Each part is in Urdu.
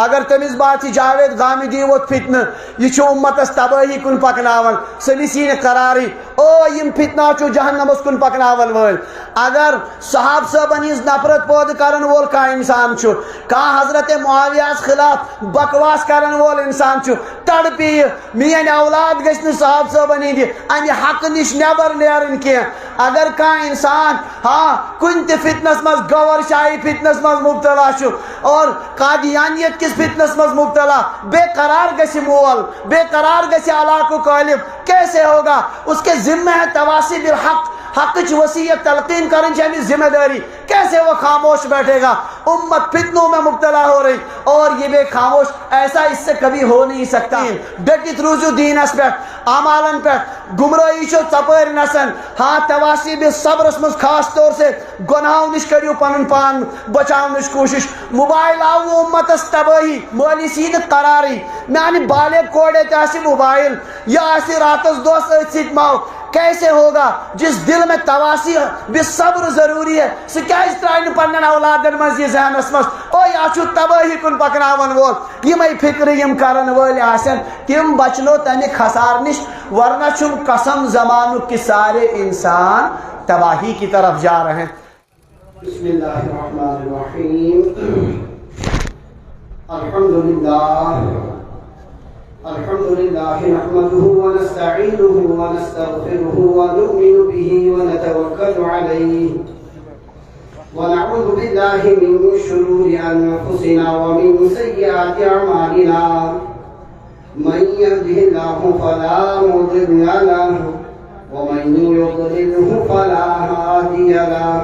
اگر تمس بات جاوید غامدی ووت فتنہ یہ امتس تباہی کن پکناون سلسی قراری او یم فتنہ جہنمس کن پکناون ول اگر صحاب صاحبن ہز نفرت پود کرن وول کا انسان حضرت معاویہ خلاف بکواس کرن وول انسان تڑپی مین اولاد گھن صحاب صاحبن ہند امہ حق نش نبر نیرن کی اگر کان انسان کن تہ فتنس مز گور شاہی فتنس مز مبتلا اور قادیانیت کس فتنس مز مبتلا بے قرار گسی مول بے قرار گسی علاقہ قالب کیسے ہوگا؟ اس کے ذمہ ہے تواسی بالحق حق کی وصیت تلقین کریں ہمیں ذمہ داری کیسے وہ خاموش بیٹھے گا؟ امت فتنوں میں مبتلا ہو رہی اور یہ بے خاموش ایسا اس سے کبھی ہو نہیں سکتا ڈٹت روزو دین اس پہ اعمالن پہ گمراہی شو ثپر نسن تواسی بے صبر اسمز خاص طور سے گناہوں نش کریو پنن پان بچاونش کوشش موبائل آو امت اس تباہی مولی سید قراری میانی بالغ کوڑے تاسی موبائل یا ایسی راتس دوست سید ماؤ کیسے ہوگا؟ جس دل میں تواسی بے صبر ضروری ہے سکیج ترائن پنن اولادن مز یہ ذہن اسمس او یا چھو تباہی کن پکناون وول یہ میں فکر یم کرن وول آسن تم بچنو تنی خسار نش ورنہ چھم قسم زمانو کی سارے انسان تباہی کی طرف جا رہے ہیں۔ بسم اللہ الرحمن الرحیم الحمد لله نحمده ونستعينه ونستغفره ونؤمن به ونتوكل عليه ونعوذ بالله من شرور أنفسنا ومن سيئات أعمالنا من يهده الله فلا مضل له ومن يضلله فلا هادي له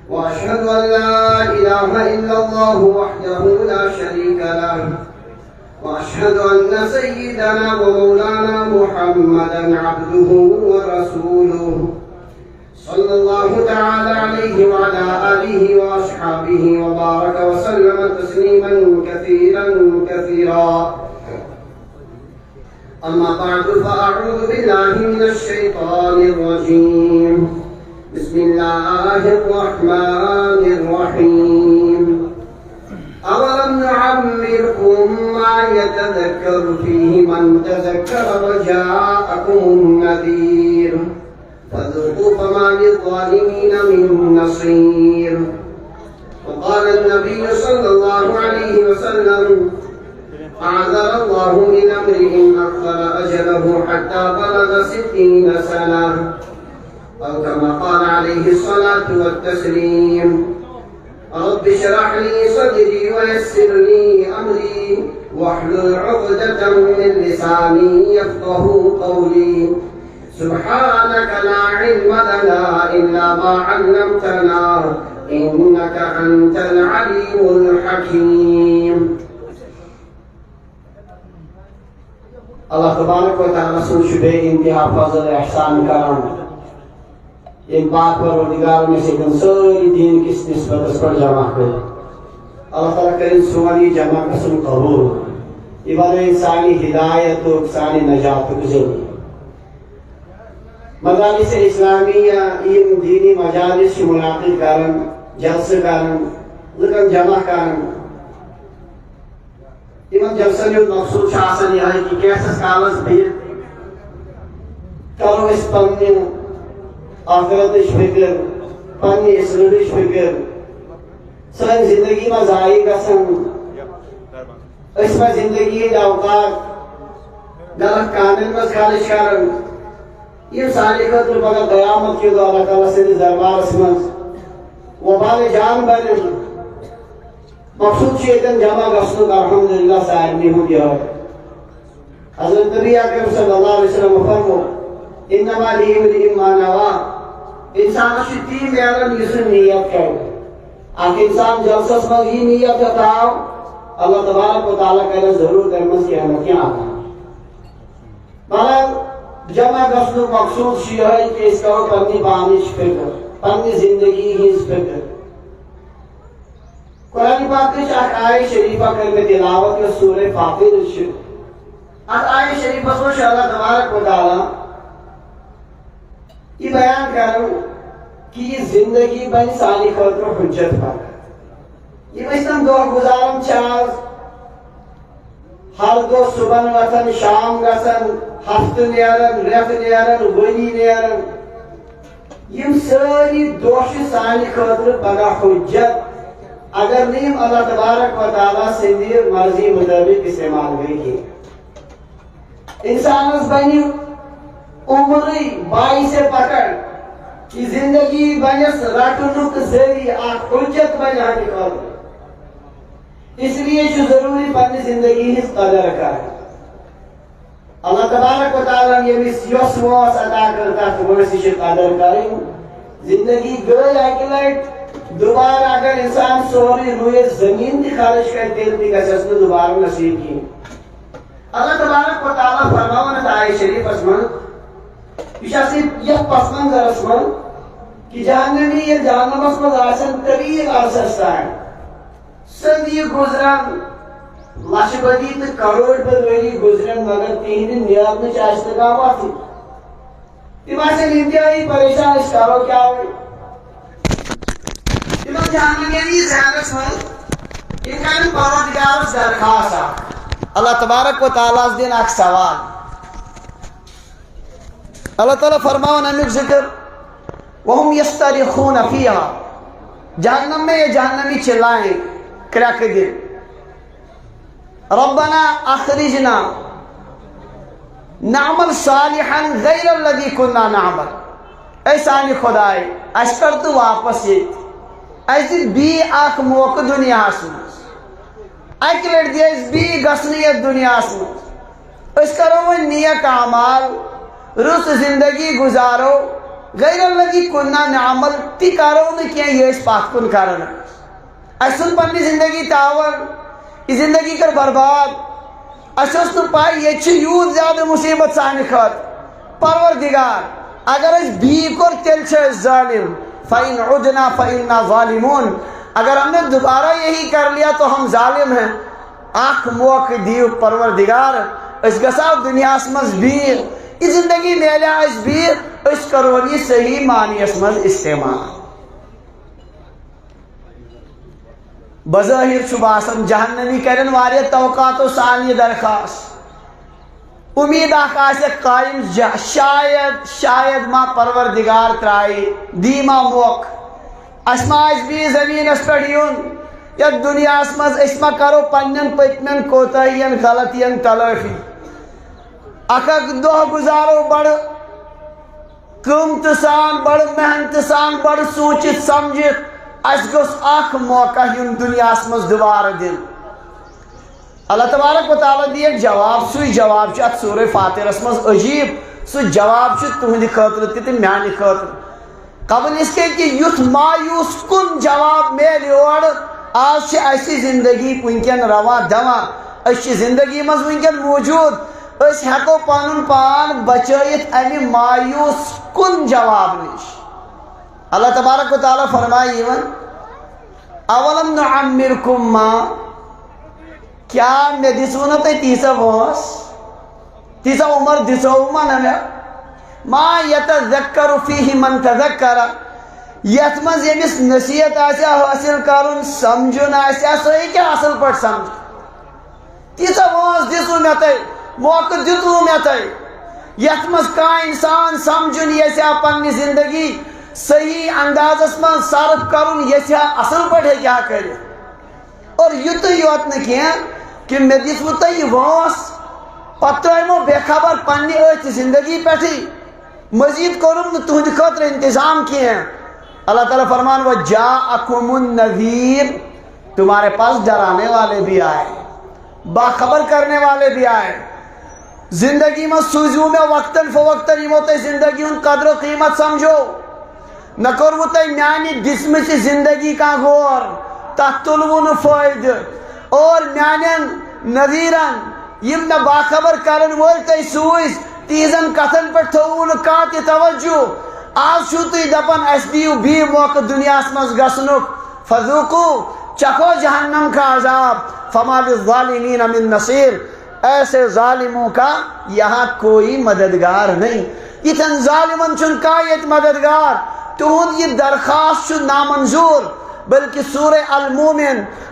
وأشهد أن لا إله إلا الله وحده لا شريك له وأشهد أن سيدنا ومولانا محمدا عبده ورسوله صلى الله تعالى عليه وعلى آله وأصحابه وبارك وسلم تسليما كثيرا كثيرا أما بعد فأعوذ بالله من الشيطان الرجيم بسم الله الرحمن الرحيم أولم نعمركم ما يتذكر فيه من تذكر وجاءكم النذير فذوقوا فما للظالمين من نصير وقال النبي صلى الله عليه وسلم أعذر الله من امرئ أخر أجله حتى بلغ 60 سنة أو كما قال عليه الصلاة والتسليم رب اشرح لي صدري ويسر لي أمري واحلل عقدة من لساني يفقه قولي سبحانك لا علم لنا إلا ما علمتنا إنك أنت العليم الحكيم۔ اللہ تبارک و تعالیٰ سن شبہ انتہا فضل احسان کرم ایک بات پروردگار میں سے ساری دین کس نسبت اس پر جمع کر اللہ تعالیٰ کریں سوانی جمع قسم قبول یہ بڑے انسانی ہدایت و انسانی نجات گزر مجالس اسلامیہ ان دینی مجالس کی منعقد کرن جلسہ کرن لکن جمع کرن ان جلسن یوت مقصود آسان یہ کہ کیسس کالس بہت کرو اس پنہ آخرتش فکر پنہ اسلامش فکر سن زندگی میں ضائع گژھن اس میں زندگی اوقات غلط کامن مز خرچ کرن یہ سارے خطر پگہ قیامت کے دو اللہ تعالیٰ سے دربارس مز وبال جان بن مقصود شیطان جمع گژھنک الحمدللہ سارنی ہند یہ حضرت نبی اکرم صلی اللہ علیہ وسلم فرمو انما لامرئ ما نوى انسان تی میلن یس نیت کر اخ انسان جلسس مز یہ نیت تھاو اللہ تبارک و تعالیٰ کرے ضرور درمس کی احمدیاں آتا مگر جمع گژھنک مقصود یہ ہے کہ اس کرو پنی پانچ فکر پنی زندگی ہز فکر قرآن پاک میں آیت شریفہ کرنے تلاوت کے سورہ فاطر آیت شریفہ میں اللہ تبارک و تعالیٰ یہ بیان کروں کہ یہ زندگی بن سالی خاطر حجت پر یہ بچتن دو گزارم چاز ہر دو صبح وتھن شام گژھن ہفتہ نیرن رٮ۪تھ نیرن ؤری نیرن یم ساری دۄہ چھِ سانہِ خٲطرٕ پگاہ حجت اگر نہٕ یم اللہ تبارک و تعالیٰ سٕنٛدِ مرضی مطٲبق استعمال گٔے کینٛہہ انسانس بنہِ عمرٕے باعث پکڑ یہ زندگی بنس رٹنُک ذریعہ اکھ حجت بنہِ ہنہِ خٲطرٕ اس لیے چھُ ضروٗری پننہِ زندگی ہٕنٛز قدر کرٕنۍ اللہ تبارک و تعالیٰ ییٚمِس یۄس وٲنٛس عطا کٔر تتھ وٲنٛسہِ چھِ قدر کرٕنۍ زندگی گٔے اکہِ لٹہِ دوبارٕ اگر انسان سورُے روٗیِتھ زٔمیٖن تہِ خرٕچ کرِ تیٚلہِ تہِ گژھٮ۪س نہٕ دوبارٕ نصیٖب کِہیٖنۍ اللہ تبارک و تعالیٰ فرماوان اتھ آیت شریفس منٛز یہ چھِ یتھ پس منظرس منٛز کہ جہنمی ییٚلہِ جہنمس منٛز آسن طویل عرصس تام صدی گزرن لچھ بدی تہٕ کروڑ بد ؤری گزرن مگر تہنٛدِ نیرنٕچ آسہِ نہٕ کانٛہہ وتھٕے تِم آسن انتہٲیی پریشان أسۍ کرو کیٛاہ وۄنۍ تِمن جہنمی ذہنس منٛز یہِ کرن پروردگارس درخواست اکھ اللہ تبارک و تعالیٰ دن اکھ سوال اللہ تعالیٰ فرماون امیُک ذکر وہم یسترخون فیہا جہنم میں یہ جہنمی چلائیں کریک دن ربنا اخرجنا نعمل صالحا غیر الذی كنا نعمل اے سانی خدائے اس کر تو واپس یت اس دن بی اکھ موقع دنیاہس منٛز اکہ لٹہِ دِ اَسہِ بیٚیہِ گژھنہٕ یتھ دُنیاہس منٛز أسۍ کرو وۄنۍ نیک اعمال رٕژ زندگی گُزارو غیر الذی كنا نعمل تہِ کرو نہٕ کینٛہہ یہِ أسۍ پتھ کُن کران ٲسۍ اَسہِ ژھُن پننہِ زندگی تاون یہِ زندگی کٔر برباد اَسہِ ٲس نہٕ پاے ییٚتہِ چھِ یوٗت زیادٕ مُصیبت سانہِ خٲطرٕ پروردگار اگر أسۍ بیٚیہِ کوٚر تیٚلہِ چھِ أسۍ ظٲلِم فإن عدنا فإنا ظالمون اگر ہم نے دوبارہ یہی کر لیا تو ہم ظالم ہیں اکھ موقع دیو پروردگار اس گژھو دنیاس منٛز بیٚیہِ یہ زندگی میلیو اَسہِ بیٚیہِ أسۍ کرون یہِ صحیح معنیَس منٛز استعمال بظٲہِر چھُ باسان جہنمی کرن واریاہ توقعاتو سان یہ درخواست امید اکھ آسیکھ قائم شاید ما پروردگار ترٛایہِ دی ما موقع اس ما آسہِ بیٚیہِ زٔمیٖنس پٮ۪ٹھ یُن یتھ دُنیاہس منٛز أسۍ ما کرو پننٮ۪ن پٔتمٮ۪ن کوتٲہین غلطین تلٲفی اکھ دۄہ گُزارو بڑٕ قۭمتہٕ سان بڑٕ محنتہٕ سان بڑٕ سوٗنٛچِتھ سمجھِتھ اَسہِ گوٚژھ اکھ موقع یُن دُنیاہس منٛز دُبارٕ دِنہٕ اللہ تبارک و تعالیٰ دِیکھ جواب سُے جواب چھُ اتھ سورہ فاترس منٛز عجیٖب سُہ جواب چھُ تُہنٛدِ خٲطرٕ تہِ تہٕ میانہِ خٲطرٕ قبل اس کے کہ یُتھ مایوس کُن جواب میلہِ یورٕ آز چھِ اَسہِ زندگی وٕنکٮ۪ن رواں دواں أسۍ چھِ زندگی منٛز وٕنکٮ۪ن موٗجوٗد أسۍ ہٮ۪کو پنُن پان بچٲیِتھ امہِ مایوس کُن جواب نِش اللہ تبارک و تعالیٰ فرمایہِ یِمن اولم نعمرکم ما کیا مےٚ دِژوٕ نہٕ تۄہہِ تیٖژاہ وٲنٛس تیٖژاہ عمر دِژوٕ نہ مےٚ ما یتذکر فیہ من تذکر یتھ منٛز ییٚمِس نصیحت آسہِ ہا حٲصِل کرُن سمجھُن آسہِ ہا سُہ ہیٚکہِ اصل پٲٹھۍ سمجھِتھ تیٖژاہ وٲنٛس دِژوٕ مےٚ تۄہہِ موقعہٕ دِتوٕ مےٚ تۄہہِ یتھ منٛز کانٛہہ انسان سمجھُن یژھِ ہا پننہِ زندگی صحیح اندازس منٛز صرف کرُن یژھِ ہا اصل پٲٹھۍ ہیٚکہِ ہا کٔرِتھ اور یُتُے یوت نہٕ کینٛہہ کہ مےٚ دِژوٕ تۄہہِ یہِ وٲنٛس پتہٕ ترٛٲیمو بے خبر پننہِ أتھۍ زندگی پٮ۪ٹھٕے مزید کوٚرُم نہٕ تُہنٛدِ خٲطرٕ انتظام کینٛہہ اللہ تعالیٰ فرمان وجاءکم النذیر تمہارے پاس ڈرانے والے بھی آئے باخبر کرنے والے بھی آئے زندگی میں سوٗزِو مےٚ وقتاً فوقتاً یِمو تۄہہِ زندگی ہُنٛد قدر و قیٖمت سمجھو نہ کوٚروٕ تۄہہِ میانہِ دِژمٕژِ زندگی کانٛہہ غور تتھ تُلوٕ نہٕ فٲیدٕ اور میانٮ۪ن نذیٖرن یِم مےٚ باخبر کرن وٲلۍ تۄہہِ سوٗزۍ تِہنٛزن کتھن پٮ۪ٹھ تھووٕ نہٕ کانٛہہ تہِ توجہ آز چھُو تُہۍ دپان اَسہِ دِیِو بیٚیہِ موقعہٕ دُنیاہس منٛز گژھنُک فذوقوٗ چکھو جہنم کا عذاب فما للظالمین من نصیر ایسے ظالموں کا یہاں کوئی مددگار نہیں یتھن ظالمن چھُنہٕ کانٛہہ ییٚتہِ مددگار تُہُنٛد یہِ درخواست چھُ نامنظوٗر بلکہ سورہ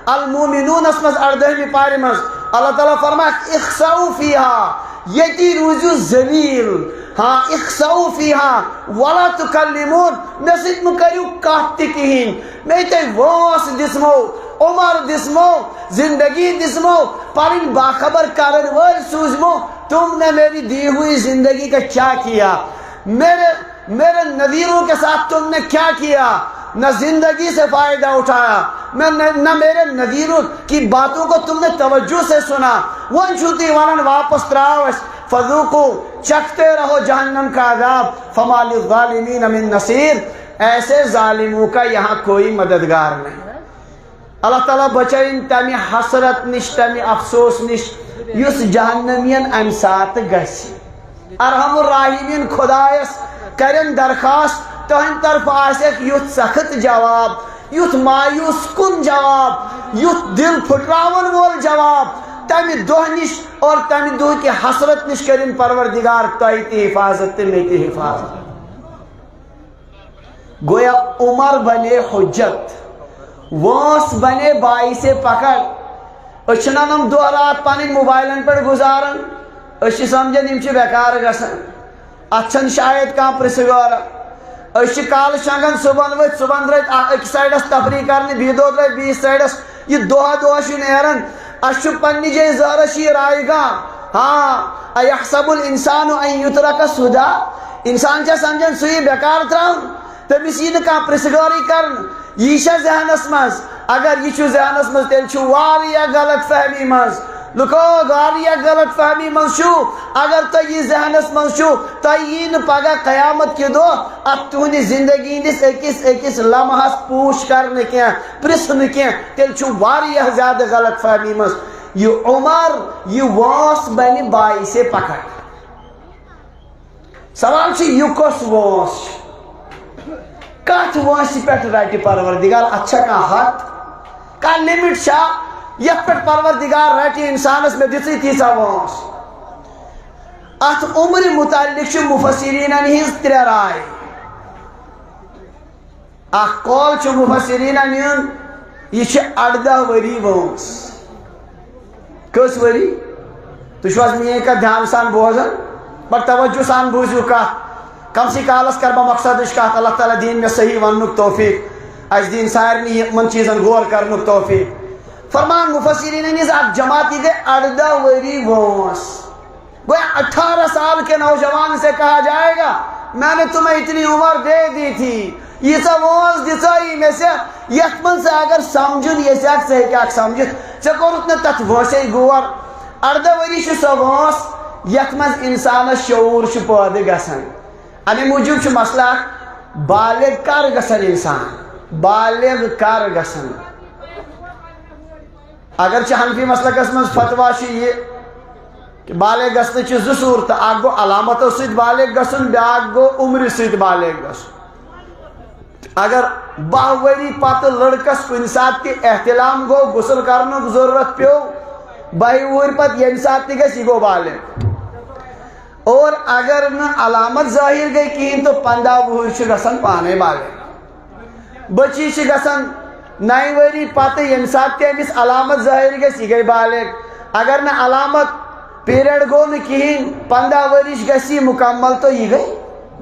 المومنونس منٛز 18 پارِ منٛز اللہ تعالیٰ فرمائے اخسؤ فیہا یتی روزو ذلیل ہاں اخسؤ فیہا ولا تکلمون مے سۭتۍ مہ کٔرِو کتھ تہِ کِہیٖنۍ مے تۄہہِ وٲنٛس دِژمو عمر دِژمو زندگی دِژمو پنٕنۍ باخبر کرن وٲلۍ سوٗزمو تم نے میری دی ہوئی زندگی کا کیا کیا میرے نذیروں کے ساتھ تم نے کیا کیا نہ زندگی سے فائدہ اٹھایا نہ میرے نذیروں کی باتوں کو تم نے توجہ سے سنا ون چھوتی ونن واپس تراوس فذوقو چکھتے رہو جہنم کا عذاب فما للظالمین من نصیر ایسے ظالموں کا یہاں کوئی مددگار نہیں اللہ تعالیٰ بچائن تمہ حسرت نش تمہ افسوس نش یس جہنمین ام سات گژھِ ارحم الراحمین خدایس کرن درخواست تہند طرف آسیک یُتھ سخت جواب یُتھ مایوس کن جواب یُتھ دل پھٹراون وول جواب تمہ دہ نش اور تمہ دہ کی حسرت نش کرن پروردگار تہ تہ حفاظت تہ مے تہ حفاظت گویا عمر بنے حجت وانس بنے باعث پکڑ نم دہ رات پن موبائلن پہ گزاران سمجھان بیکار گھان ات شاید کھانا پرسگار کال شنگان صبح ورت صبح درت اکس سائڈس تفریح کرنے بی دہ درت بیس سائڈس یہ دہ دہ نیران اس پنہ جائے ظہرس یہ رائے گاہ ہاں یحسب الانسان ان یترک سدى انسان سمجھان سہ بیکار تراؤن تمس یہ کھانا پرسگاری کرن یہ ذہنس مز اگر یہ ذہنس مز تیل غلط فہمی مز لکو غلط فہمی مز اگر تہ یہ ذہنس مز تہ یہ پگہ قیامت کے دہ ات تہند زندگی ہندس اکس لمحس پوچھ کرنے کی پرسن کی تیل زیادہ غلط فہمی مز یہ عمر یہ وانس بن باعث پکڑ سوال یہ کس وانس کت وانس پہ رٹہ پروردگار اچھا کھانا حد کھانا لمٹ یت پہ پروردگار رٹہ انسانس میں دژ تیژا وانس ات عمر متعلق مفسرین ہز ترے رائے اخ قول مفسرین یہ 18 وری وانس کس وری تھی میری کت دھیان سان بوزان بڑ توجہ سان بوزو کت کم سی کالس کر بہ مقصد کت اللہ تعالیٰ دین میں صحیح ون توفیق اس دین سارے من چیزن غور کرن توفیق فرمان مفسرین ات جماعت یہ گئی 18 وری وانس گویا 18 سال کے نوجوان سے کہا جائے گا میں نے تمہیں اتنی عمر دے دی تھی یہ سب وانس دچائی میں سے یت من سے اگر سمجھن یہ سے کیا سمجھت ے کورت نا تت وانسے غور 18 وری سہ وانس یت من انسانس شعور پید گژھان امی موجود مسئلہ بالغ کر گژھان انسان بالغ کر گژھان اگرچہ حنفی مسلکس من فتوا یہ کہ بالغ گژھن زٕ صورت اکھ گو علامتو سۭتۍ بالغ گژھن بیاکھ گو عمرِ سۭتۍ بالغ گژھن اگر 12 وری پتہ لڑکس کُنہِ ساتہٕ تہِ احتلام گو غسل کرنُک ضرورت پیو 22 وہر پتہ ییٚمہِ ساتہٕ تہِ گژھِ یہِ گو بالغ اور اگر نہ علامت ظاہر گئی کہین تو 15 وہر گژھان پانے بالغ بچی گژھان 9 وری پتہ ییٚمہِ ساتہٕ تہِ أمِس علامت ظاہر گژھِ یہِ گئی بالغ اگر نہ علامت پیریڈ گو نہ کہین 15 ورش گژھِ یہِ مکمل تو یہ گئی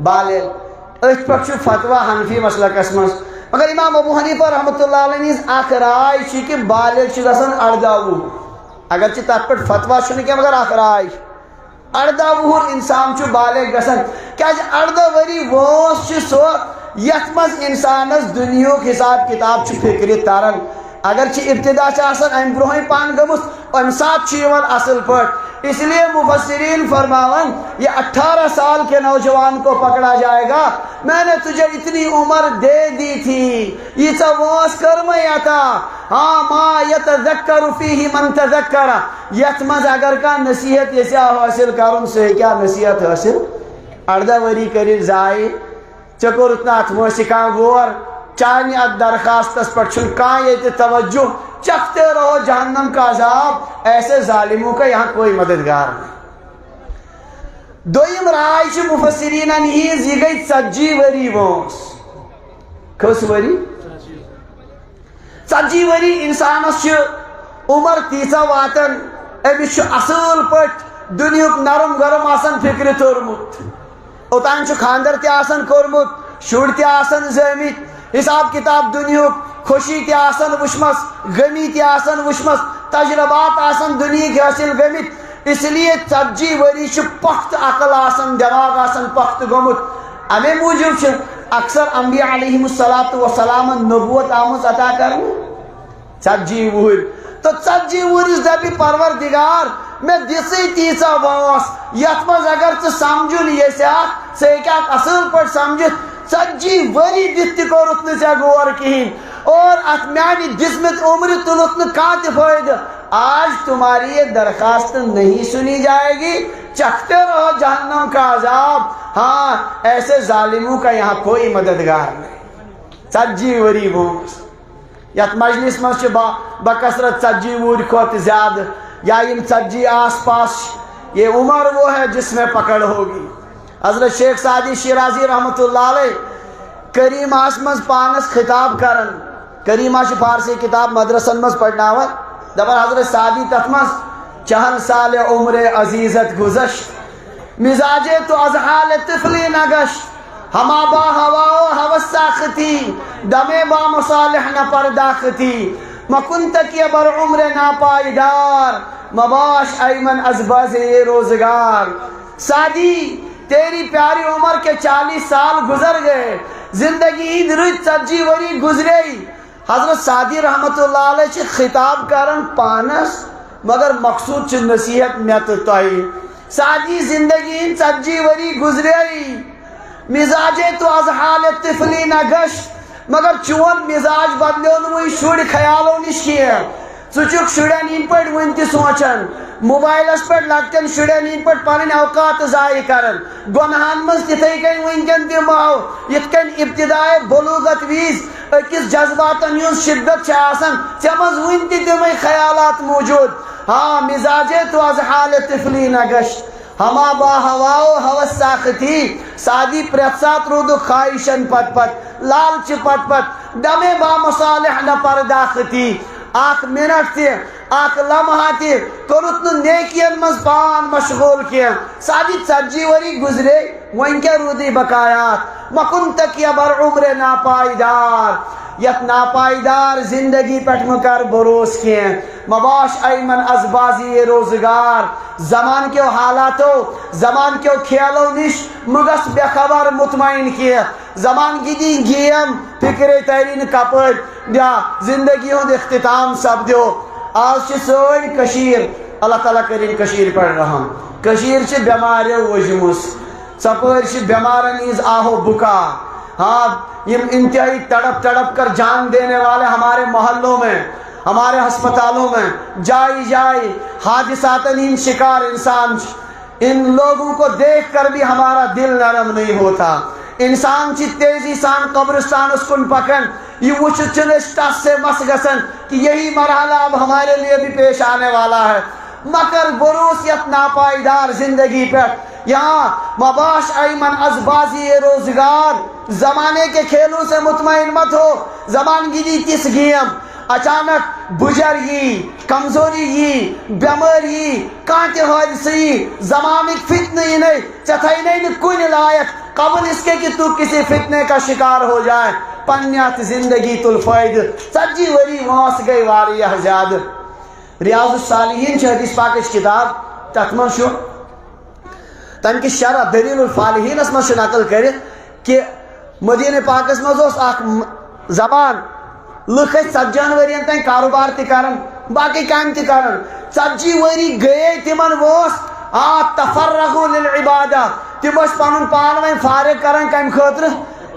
بالغ اتھ پہ فتوا حنفی مسلکس مز مگر امام ابو حنیفہ رحمۃ اللہ علیہ اخ رائے کہ بالغ گژھان 18 وُہُر اگرچہ تر پہ فتوا کی مگر اخ رائے 18 وُہُر انسان بالغ گژھان کیا 18 وری وانس سو یت مز انسانس دنیا حساب کتاب فکر تران اگرچہ ابتدا ام برہ پان گمت ام سات اصل پہ اس لیے مفسرین فرماون یہ 18 سال کے نوجوان کو پکڑا جائے گا میں نے تجھے اتنی عمر دے دی تھی یہ سب وانس کرمیا تھا ہاں ما یتذکر فیہ من تذکر یت مز اگر کا نصیحت یہ حاصل کرن سے کیا نصیحت حاصل 18 وری کر ضائع چکور اتنا ات موسی کا غور چانہ ات درخواستس پر کھانا یہ توجہ چکھتے رہو جہنم کا عذاب ایسے ظالموں کا یہاں کوئی مددگار نہیں دویم رائے مفسرین ہز یہ گئی 40 وری وانس کس وری 40 وری انسانس عمر تیژا واتن امس اصل پٹ دنیا نرم گرم آسان فکر تورمت اوتان خاندر تہ آسان کورمت شر تہ آسان زامت حساب کتاب دنیا خوشی تہ آسان وچمس غمی تہ آسان وچمس تجربات آسان دنیا حاصل گمت اس لیے 40 وری پخت عقل آسان دماغ آسان پخت گومت امے موجود اکثر انبیاء علیہم السلام نبوت آمز عطا کرنے 40 وہر تو 40 ورس دپی پروردگار میں دسی تیسا واس یت مز اگر ژٕ سمجھن یژھکھ ژٕ ہیٚککھ اصل پٲٹھۍ سمجھتھ 40 ؤری دِتھ تہِ کوٚرُتھ نہٕ ژےٚ غور کِہیٖنۍ اور اتھ میانہِ دِژمٕژ عمرِ تُلُتھ نہٕ کانٛہہ تہِ فٲیدٕ آج تمہاری یہ درخواست نہیں سنی جائے گی چکھتے رہو جہنم کا عذاب ہاں ایسے ظالموں کا یہاں کوئی مددگار نہیں 40 وری وومس یت مجلس مز بکثرت 40 وری کھوت زیادہ یا 40 آس پاس یہ عمر وہ ہے جس میں پکڑ ہوگی حضرت شیخ سعدی شیرازی رحمۃ اللہ علیہ کریم آسمز پانس خطاب کرن کریمہ فارسی کتاب مدرسن مز پڑھناون دپان حضرت سعدی تتھ مز 4 سال عمر عزیزت گزشت مزاجے تو از حال طفلی نگشت ہما با ہوا و ہوس ساختی دمے با مصالح نہ پرداختی مکن تک یہ بر عمر ناپائیدار مباش ایمن از باز یہ روزگار سعدی تیری پیاری عمر کے 40 سال گزر گئے زندگی درج 40 وری گزرے حضرت سعدی رحمت اللہ علیہ خطاب کرن پانس مگر مقصود نصیحت میں تو تھی سعدی زندگی 40 وری گزرے مزاجے تو از حال طفلی نہ گشت مگر چون مزاج بدلیو نوی شر خیالو نش کی ثک شرین ان پہ ون تہ سوچان موبائلس پہ لکٹن شرین ان پہ پن اوقات ضائع کران گناہن مز تتھے کن ونکن تہ ماو یت کن ابتدائے بلوغت ویز اکس جذباتن ہز شدت ژے مز ون تہ تمے خیالات موجود ہاں مزاجے تو از حال طفلی نہ گشت ہما با ہوا و ہوس ساختی سعدی پرت سات رود خواہشن پت پت لالچ پت پت دمے با مصالح نہ پرداختی اخ منٹ تہ اخ لمحہ تہ کورت نہ نیکین مز پان مشغول کیا سعدی 40 وری گزرے ون کیا رودی بقایات مکن تک یا بر عمر ناپائیدار یت ناپائیدار زندگی پٹ مکر بروس کی مباش ایمن از بازی روزگار زمان کے حالاتو زمان کے کھیلو نش مگس بے خبر مطمئن کیا زمان کی دی گیم فکر تیرین کپر یا زندگی ہوں اختتام سب دیو آج سوئی کشیر اللہ تعالیٰ کرین کشیر پڑھ رہا ہوں کشیر چھ بیماری وجمس سپر چھ بیمارن از آہو بکا ہاں یہ انتہائی تڑپ تڑپ کر جان دینے والے ہمارے محلوں میں ہمارے ہسپتالوں میں جائی جائی حادثات ان شکار انسان ان لوگوں کو دیکھ کر بھی ہمارا دل نرم نہیں ہوتا انسان چی تیزی سان قبرستان اس کن پکن یہ وچ چنسٹاس سے مس گسن کہ یہی مرحلہ اب ہمارے لیے بھی پیش آنے والا ہے مکر بروسیت ناپائیدار زندگی پر یہاں مباش ایمن از بازی روزگار زمانے کے کھیلوں سے مطمئن مت ہو زمان گیدی کس گیم اچانک بجرگی کمزوری بیماری کانٹے حادثی زمانک فتنہ نہیں چتھائی نہیں کن لائق قبل اس کے کہ تو کسی فتنے کا شکار ہو جائے پنیات زندگی تل فائد 40 وری واس گئی واریہ زیادہ ریاض الصالحین حدیث پاکش کتاب تتمن شو تم کی شرح دلیل الفالحین اس میں نقل کرے کہ مدینہ پاکس مز اخ زبان لکھ 70 ورین تین کاروبار تہ کرن باقی کام تہ کرن 40 وری گئے تمن وس تفرغوا للعبادہ تم پن پان وین فارغ کران کم خاطر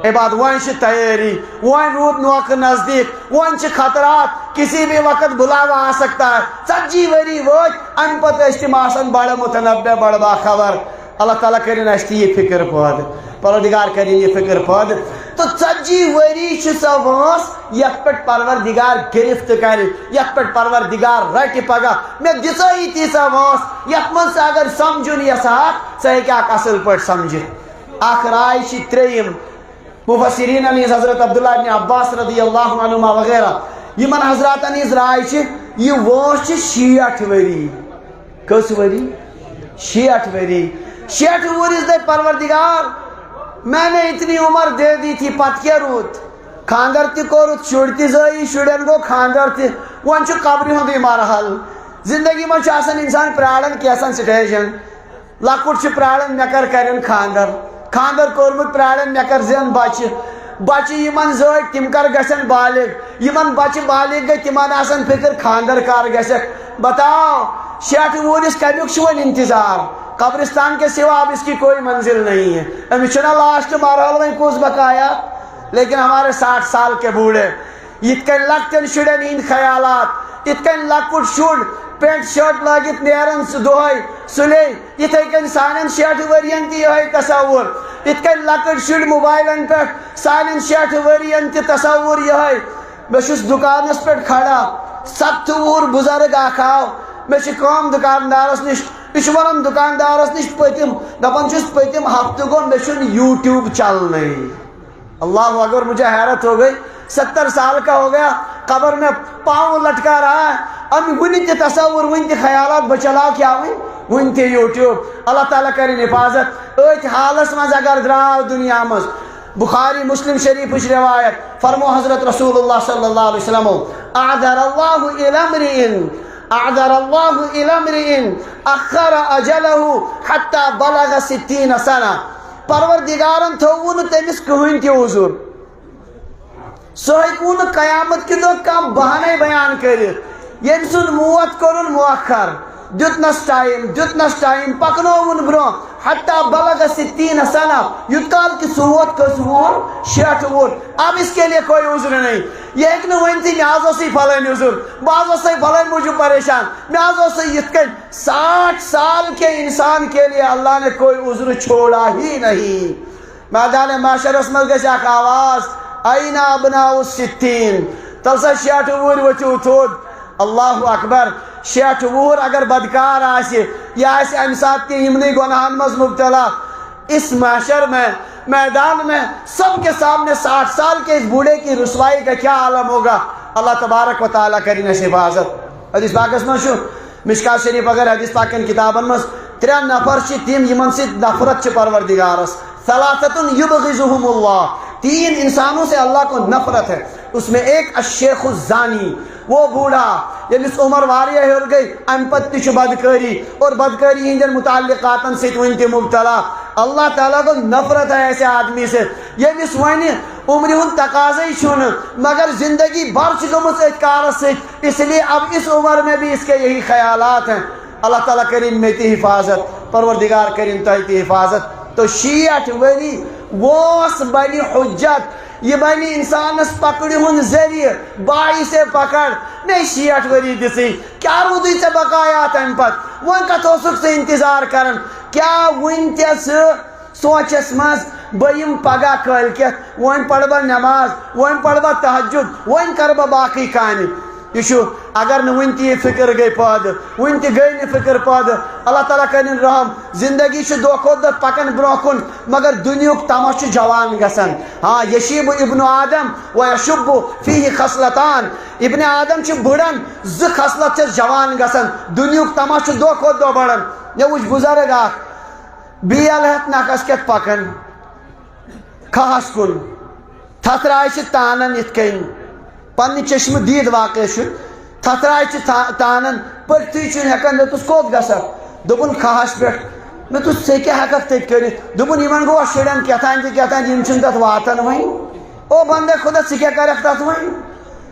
عبادت ون تیاری ون رود نوکر نزدیک ون خطرات کسی بھی وقت بلاوا آ سکتا ہے 40 وری ووت ام پتہ تم آسان بڑا متنبع بڑا باخبر اللہ تعالیٰ کرین اس یہ فکر پود پروردگار کرین یہ فکر پود تو 40 وری سا وانس یت پہ پروردگار گرفت کر یت پہ پروردگار رٹ پگہ میں دسائی تیسا وانس یت من سے اگر سمجھن یسات سہ کیا اصل پہ سمجھ اخ رائے تریم مفسرین انیز حضرت عبداللہ ابن عباس رضی اللہ عنہما وغیرہ یمن حضرات انیز رائے یہ وانس 60 وری کس وری 60 وری 60 ورس دے پروردگار میں نے اتنی عمر دے دی تھی پت کیا روت خاندر تی کورت شر تی زئی شرین گو خاندر تی ون چھ قبری ہندی مرحل زندگی من آسان انسان پرارن کیسان سٹیشن لکٹ چھ پرارن مے کر کرن خاندر خاندر کورمت پرارن مے کر زین بچہ بچہ یمن زٲڈ تم کر گژھن بالغ یمن بچہ بالغ گئی تمن آسان فکر خاندر کر گژھک بتاؤ 60 ورس کمیک چھ ون انتظار قبرستان کے سوا اب اس کی کوئی منزل نہیں ہے امس چھنا لاسٹ مرحل وۄنۍ کُس بقایا لیکن ہمارے 60 سال کے بوڑھے یت کن لکٹن شرین ہند خیالات یت کن لکٹ شر پینٹ شرٹ لگت نیرن دہے سلے اتھے کن سان 60 ورین تہ یہ تصور یت کن لکٹ شر موبائلن پہ سان 60 ورین تہ تصور یہ میں چھس دکانس پہ کھڑا 7 وُہر بزرگ اکھ آو میں کام دکاندارس نش یہ ونان دکاندارس نش پتم دپان چھس پتم ہفتہ گو میں یوٹیوب چلنے اللہ اکبر مجھے حیرت ہو گئی 70 سال کا ہو گیا قبر میں پاؤں لٹکا رہا ہے اب ون تہ تصور ون تہ خیالات بہ چلاو کیا ون تہ یوٹیوب اللہ تعالیٰ کرن حفاظت ات حالس مز اگر دراو دنیا مز بخاری مسلم شریف روایت فرمو حضرت رسول اللہ صلی اللہ علیہ وسلم اعذر اللہ الى امرئ اخر اجلہ حتی بلغ 60 سنہ پروردگارن تھو تمس کہین تہ عذر سہ ہیکو نہ قیامت کہ دہ کم بہانے بیان کرت یم سن موت کرن مؤخر دتنس ٹائم پکنون برو حتی بلغ 60 سنہ یوت کال کہ سوت کس وور 60 وور اب اس کے لیے کوئی عذر نہیں یہ ایک نہ ونتی میازو سی فلن عذر بازو سے فلن موجود پریشان میازو سے یت کن 60 سال کے انسان کے لیے اللہ نے کوئی عذر چھوڑا ہی نہیں میدان معاشر اسمل گژھِ اکھ آواز این ابناء الستین تلسا 60 وُہر ؤتھِو تھوٚد اللہ اکبر 60 وُہر اگر بدکار آسہِ یہ آسہِ امہِ ساتہٕ تہِ یمنٕے گۄناہن منٛز مبتلا اس معاشر میں میدان میں سب کے سامنے 60 سال کے اس بوڑھے کی رسوائی کا کیا عالم ہوگا اللہ تبارک و تعالیٰ کرن اسہِ حفاظت حدیث پاکس منٛز چھُ مشکات شریف اگر حدیث پاکن کتابن منٛز 3 نفر چھِ تِم یمن سۭتۍ نفرت چھِ پروردگارس ثلاثة یبغضهم اللہ 3 انسانوں سے اللہ کو نفرت ہے اس میں ایک الشیخ الزانی وہ بوڑھا یمس عمر واریاہ ہیور گئی ام پتہ تہ بدکاری اور بدکاری ہندین متعلقاتن ست ون تہ مبتلا اللہ تعالیٰ کو نفرت ہے ایسے آدمی سے یمس ون عمر ہند تقاضی چھن مگر زندگی بھر گمت ات کارس ست اس لیے اب اس عمر میں بھی اس کے یہی خیالات ہیں اللہ تعالیٰ کرن میں تہ حفاظت پروردگار کرن تہ تہ حفاظت تو 60 وری ووس بنی حجت یہ بنی انسانس پکڑ ہن ذریعہ باعث پکڑ نہیں 60 وری دسی کیا رودی ژے بقایات ام پت ون کت اوسک ژے انتظار کرن کیا ون تہ سوچس مز بہم پگہ کالکت ون پڑھ بہ نماز ون پڑھ بہ تہجد ون کر بہ باقی کامہ یہ اگر نہ ون تہ فکر گئی پاد ون تہ گئی نہ فکر پاد اللہ تعالیٰ کرن رحم زندگی دہ کھوتہ دہ پکن برو کن مگر دنیک تمہ جوان گژھان ہاں یشیب ابن آدم و یشب فیہ خصلتان ابن آدم بڑھان 2 خصلت چھس جوان گژھان دنیک تمہ دہ کھوتہ دہ بڑھان یہ وچ بزرگ اخ بیل ہتھ نکھس کت پکان کھہس کن تھتراے تانن یت کن پنہ چشمہ دید واقع تھتراے تانن پٹھی ہیکان دتس کوت گژھک دپن کھہس پہ دتس ژے کیا ہیکک تت کرت دپن یمن گو شرین کیتھان تہ کیتھان یم چھن تت واتن وۄنۍ او بندے خدا ژٕ کیا کرکھ تت وۄنۍ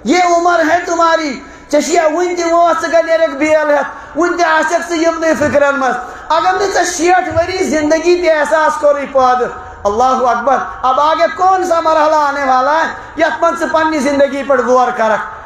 یہ عمر ہے تمہاری ژےٚ ون تہ ووت ژٕ نیرکھ بیل ہیتھ ون تہ آسکھ ژٕ یمنے فکرن مز اگر نہ ژےٚ 60 وری زندگی تہ احساس کوری پاد اللہ اکبر اب آگے کون سا مرحلہ آنے والا ہے یت من سے پنی زندگی پر غور کرک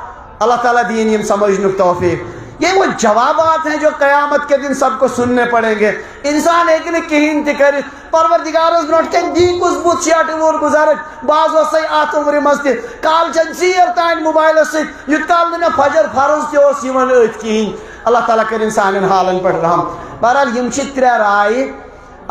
اللہ تعالیٰ دین یم سمجھنے توفیق یہ وہ جوابات ہیں جو قیامت کے دن سب کو سننے پڑیں گے انسان ایک نے کہین تہ کرت پروردگارس برونٹ کن دی کس بت 60 وُہر بزرگ باز وسے ات عمر مز تہ کال چن ژیر تان موبائل ست یت کال نہ فجر فرض تہ اوس یمن ات کہین اللہ تعالیٰ کرن سانن حالن پر رحم بہرحال یم چھ 3 رائے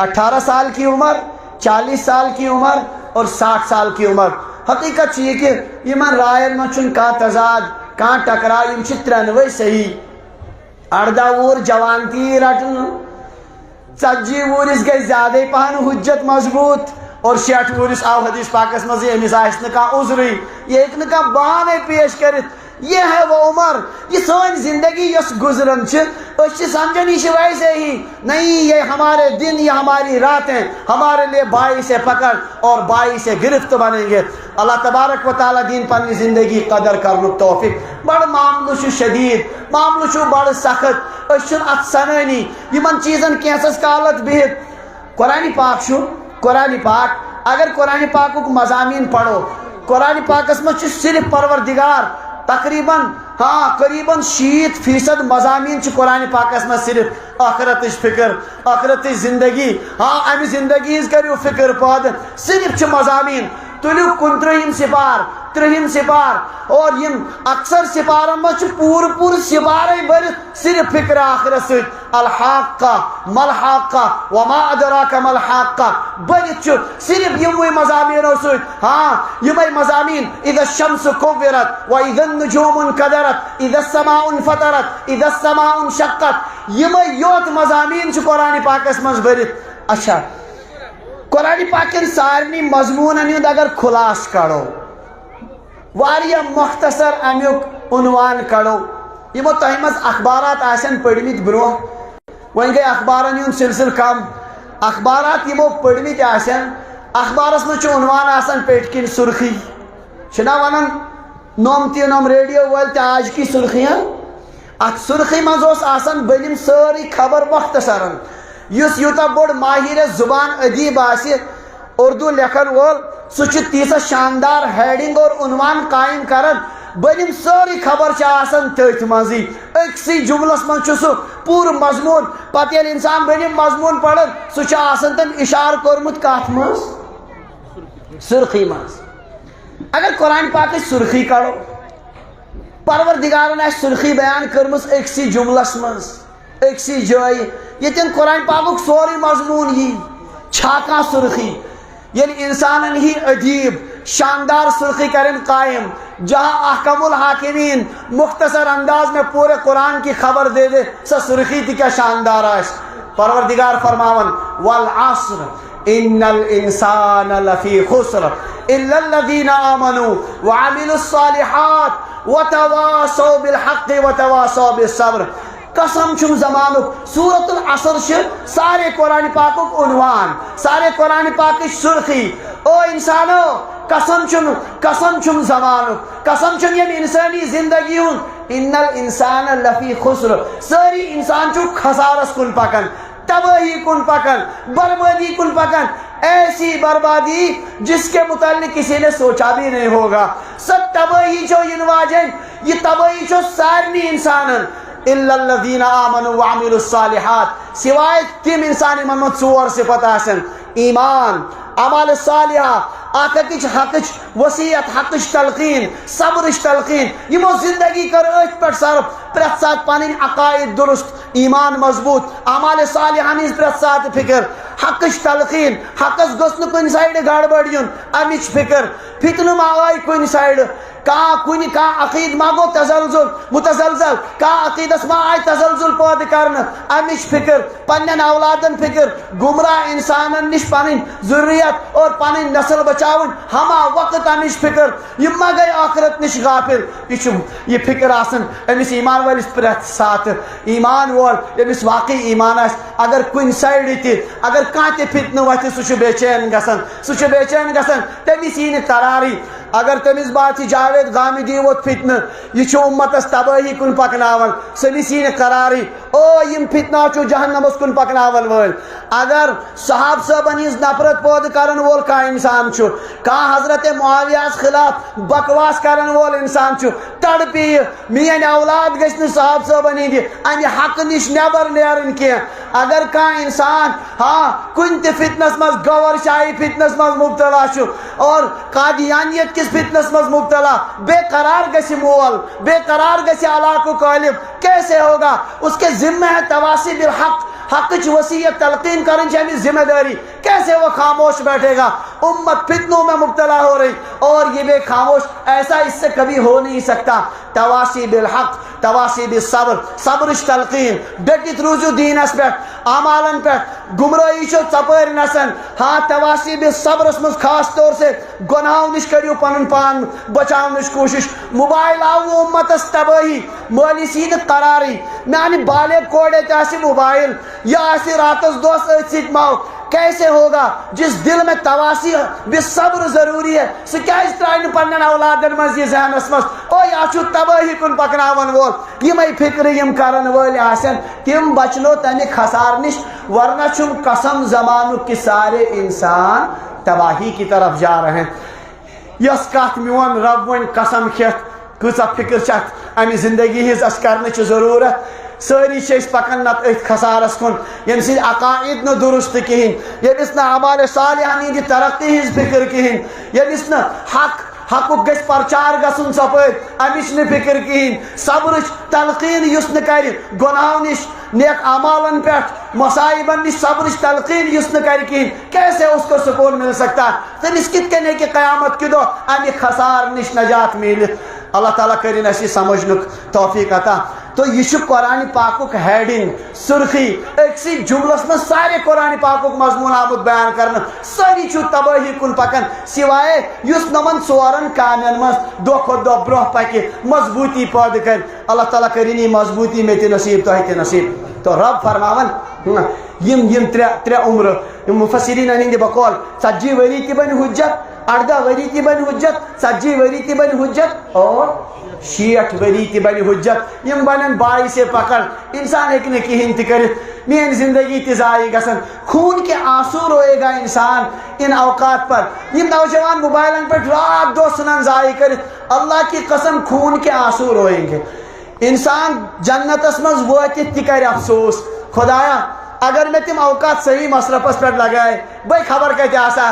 18 سال کی عمر 40 سال کی عمر اور 60 سال کی عمر حقیقت یہ کہ یمن رائن من چھن کا تضاد کان ٹکرا یم چھ 93 صحیح 18 وُہُر جوان تی رٹن 40 وُہرس گئی زیادہ پہن حجت مضبوط اور 60 وُہرس آو حدیث پاکس مز امس آس نہ عذری یہ ہیٚکہِ نہٕ کانٛہہ بہانے پیش کرت یہ ہے وہ عمر یہ سون زندگی یس گزرن سمجھن یہ ویسے ہی نہیں یہ ہمارے دن یہ ہماری راتیں ہمارے لیے باعث پکڑ اور باعث گرفت بنیں گے اللہ تبارک و تعالیٰ دین پنی زندگی قدر کرن توفیق بڑ معاملہ شدید معاملہ بڑ سخت ات سنانی یمن چیزن کینسس کالت بہت قرآن پاک اگر قرآن پاک مضامین پڑھو قرآن پاکس مجھ صرف پروردگار تقریباً قریباً 60% مضامین قرآن پاکس میں صرف آخرت فکر آخرت زندگی امہ زندگی کرو فکر پاد صرف مضامین تلیو 29 سپار 30 سپار اور یم اکثر سپارن میں پور سپارے برت صرف فکر آخرت ست الحاقہ ملحاقہ وما ادراک ملحاقہ برت صرف یموی مضامینوں ست یمے مضامین اذا الشمس کورت و اذا النجوم انکدرت اذا السماء انفطرت اذا السماء انشقت یمے یوت مضامین قرآن پاکس مز برت اچھا قرآن پاک سارنی مضمون اگر خلاص کرو واریہ مختصر امیک عنوان کڑو یمو تہ مز اخبارات آسن پڑمت برو ون گئی اخبارن ہند سلسل کم اخبارات یمو پڑمت آسن اخبارس مجھ عنوان آسان پیٹ کن سرخی چھنا ونن نوم ریڈیو ول آج کی سرخیاں ات سرخی مز آسان بنم ساری خبر مختصرن یس یوتا بوڑ ماہر زبان ادیب آسی اردو لکھن وول سہ تیسا شاندار ہیڈنگ اور عنوان قائم کرن بنم ساری خبر تھی مزی اکسی جملس من سہ پور مضمون پتہ یل انسان بنم مضمون پڑھن سہ تم اشار کورمت کت مز سرخی مز اگر قرآن پاک سرخی کڑو پروردگارن سرخی بیان کرمس اکسی جملس مز اکسی جائے یتن قرآن پاک سوری مضمون یہ چھاکا سرخی یعنی انسان ہی عجیب شاندار سرخی کرن قائم جہاں احکم الحاکمین مختصر انداز میں پورے قرآن کی خبر دے دے سرخی تھی کیا شاندار ہے پروردگار فرماون والعصر ان الانسان لفی خسر الا الذین آمنوا وعملوا الصالحات وتواصوا بالحق وتواصوا بالصبر قسم چھم زمانک سورۃ العصر سارے قرآن پاک عنوان سارے قرآن پاک سرخی او انسانو قسم چھم زمانک قسم چھم یم انسانی زندگی ہوں ان الانسان لفی خسر ساری انسان چھو خسارس کن پکن تباہی کن پکن بربادی کن پکن ایسی بربادی جس کے متعلق کسی نے سوچا بھی نہیں ہوگا سب تباہی چھو ینواجن یہ تباہی چھو سارنی انسانن الا الذین آمنوا وعملوا الصالحات سوائے تم انسان من ژور صفت آسن ایمان اعمال صالحہ آخرچ حقچ وصیت حقچ تلقین صبرچ تلقین یمو زندگی کر اتھ پہ صرف پرت سات پن عقائد درست ایمان مضبوط اعمال صالحہ نیز پرت سات فکر حقچ تلقین حقس گوس نہ کن سائڈ گڑبڑ یون امچ فکر فتنہ ما آئی کن سائڈ کا عقید ما گو متزلزل کا عقیدس ما آئی تزلزل پود کرن امچ فکر پنن اولادن فکر گمراہ انسانن نش پن ضروریت اور پن نسل بچاون ہما وقت امچ فکر یہ ما گئی آخرت نش غافل یہ فکر آسن امس ایمان والس پرت سات ایمان وول امس واقعی ایمان آس اگر کن سائڈ تہ اگر کان تہ فتنہ وتھ سہ بے چین گژھان تمس یی نہ قراری اگر تمس بات جاوید غامدی ووت فتنہ یہ امتس تباہی کن پکناون سمس یی نہ قراری او یم فتنہ چھ جہنمس کن پکناون ول اگر صحاب صاحبن ہز نفرت پود کرن وول کا انسان چھ کا حضرت معاویہ خلاف بکواس کرن وول انسان چھ تڑپی میان اولاد گژھِ نہٕ صحاب صاحبن ہندِ امہ حق نش نیبر نیرن کی اگر کا انسان کن تہ فتنس مز گور شاہی فتنس مز مبتلا چھ اور قادیانیت کس فتنس مز مبتلا بے قرار گژھِ مول بے قرار گژھِ علاقہ قالب کیسے ہوگا اس کے ذمہ ہے تواصی بالحق حق کی وصیت تلقین کریں ہمیں ذمہ داری، کیسے وہ خاموش بیٹھے گا؟ امت فتنوں میں مبتلا ہو رہی اور یہ بے خاموش، ایسا اس سے کبھی ہو نہیں سکتا۔ تواسی بالحق، تواسی بالصبر، صبرش تلقین، ڈٹت روزو دینس پہ، اعمالن پہ، گمراہی چھو ژپٲرۍ نسن۔ ہاں تواسی بالصبرس مز خاص طور سے گناہوں نش کریو پنن پان بچاونچ کوشش۔ موبائل آو امتس تباہی، مالی سین قراری، میانہ بالغ کوڑے تہ موبائل یا راتس دس ات ست ماو، کیسے ہوگا؟ جس دل میں تواسی بالصبر ضروری ہے سہ کیازِ ترائے پنن اولادن مز یہ ذہنس مز او یہ تباہی کن پکناون وول؟ یمے فکر یم کرن ول آسن تم بچنو تمہ خسار نش، ورنہ چھم قسم زمانہ کہ سارے انسان تباہی کی طرف جا رہے ہیں۔ یس کت میون رب ون قسم کھت کۭژاہ فکر چھ امہ زندگی ہز اس کرنچ ضرورت۔ ساری پکان نت ات خسارس کن یم سی عقائد نہ درست کہین، یمس نہ اعمال صالحہ ہند ترقی ہز فکر کہین، یمس نہ حقک گژھِ پرچار گژھن ژپٲرۍ امچ نہ فکر کہین، صبرچ تلقین یس نہ کر گناہو نش نیک اعمالن پہ مصائبن نش صبرچ تلقین یس نہ کر کہین، کیسے اس کو سکون مل سکتا ہے؟ تمس کت کن ہے کہ قیامت کے دہ امہ خسار نش نجات ملت؟ اللہ تعالیٰ کرن اسی سمجھنک توفیق عطا۔ تو یہ قرآن پاکک ہیڈنگ سرخی اکسی جملس میں سارے قرآن پاکک مضمون آمد بیان کرنا، ساری چھو تباہی کن پکن سوائے یس نمن ژورن کامین مز دہ کھت دہ برہ پکہ مضبوطی پید کر۔ اللہ تعالیٰ کرنی مضبوطی میں تہ نصیب تہ تہ نصیب۔ تو رب فرماون یم ترے عمر مفسرین ہند بقول 40 وری تہ بن حجت، 18 وری تہ بن حجت، 40 وری تہ بن حجت اور 60 وری تہ بن حجت۔ یم بنن باعث پکڑ، انسان ہیکہ نہ کہین تہ کرت، میری زندگی تہ ضائع گژھن، خون کے آنسو روئے گا انسان ان اوقات پر۔ یم نوجوان موبائلن پہ رات دو سنن ضائع کرت، اللہ کی قسم خون کے آنسو روئیں گے۔ انسان جنتس مز واتت تہ کر افسوس، خدایا اگر میں تم اوقات صحیح مصرفس پہ لگائے بھائی خبر کتہ آسا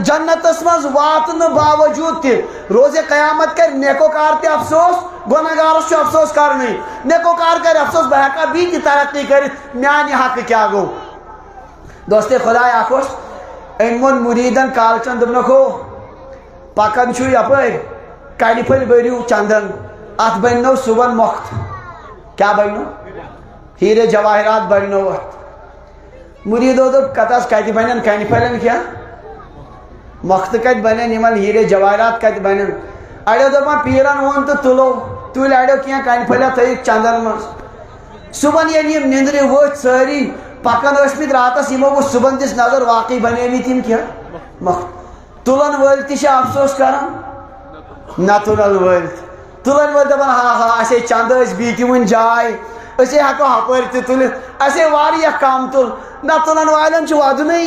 جنتس مز واتن باوجود تہ روز قیامت کر نیکوکار تہ افسوس، گناہگارس افسوس کرنی، نیکوکار کر افسوس بہ ہیکا بی تہ ترقی کرت، میانہ حق کیا گو؟ دوست خدا اخوش ام وون مریدن کالچن دپنکھو پکان چھو یپر کنہ پھل بریو چندن ات بنو صبح مخت، کیا بنو؟ ہیرے جواہرات بنو۔ مریدو دپ کتس کت بنن کنہ پھلن کیا مخت کت بنن یمن ہیرے جواہرات کت بنن؟ اڑیو دپان پیرن وون تو تلو تل اڑیو کیا کنہ پھلیا تھیک چندن مز۔ صبح یعنی نندر ورت ساری پکان ٲسمٕتۍ راتس یمو وہ صبح دس نظر واقعی بنیمٕتۍ یِم کیا مخت۔ تلن وٲلۍ تہِ چھِ افسوس کران، نہ تلن وٲلۍ تلن وٲلۍ دپان ہا ہا اسے چند ٲسۍ بیٚیہِ وٕنۍ جاے أسے ہٮ۪کو ہپٲرۍ تہِ تُلِتھ، اسے واریاہ کم تُل، نہ تلن والٮ۪ن چھُ وَدنٕے،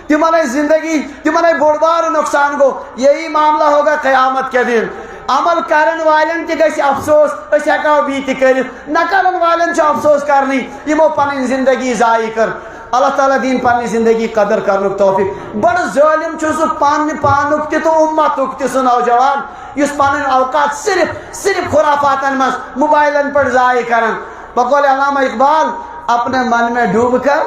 تمن زندگی تمن بوڑ بار نقصان گو۔ یہی معاملہ ہوگا قیامت کے دن، عمل کرن والن تہ گژھِ افسوس أسۍ ہٮ۪کو بیٚیہِ تہِ کٔرِتھ، نہ کرن والن چھُ افسوس کرنی یمو پنٕنۍ زندگی ضایع کر۔ اللہ تعالیٰ دین پننہِ زندگی قدر کرنُک توفیق۔ بڑٕ ظٲلِم چھُ سُہ پننہِ پانُک تہِ تہٕ اُمتُک تہِ سُہ نوجوان یُس پنٕنۍ اوقات صرف خرافاتن منٛز موبائلن پٮ۪ٹھ ضایع کران۔ بقول علامہ اقبال اپنے من میں ڈوب کر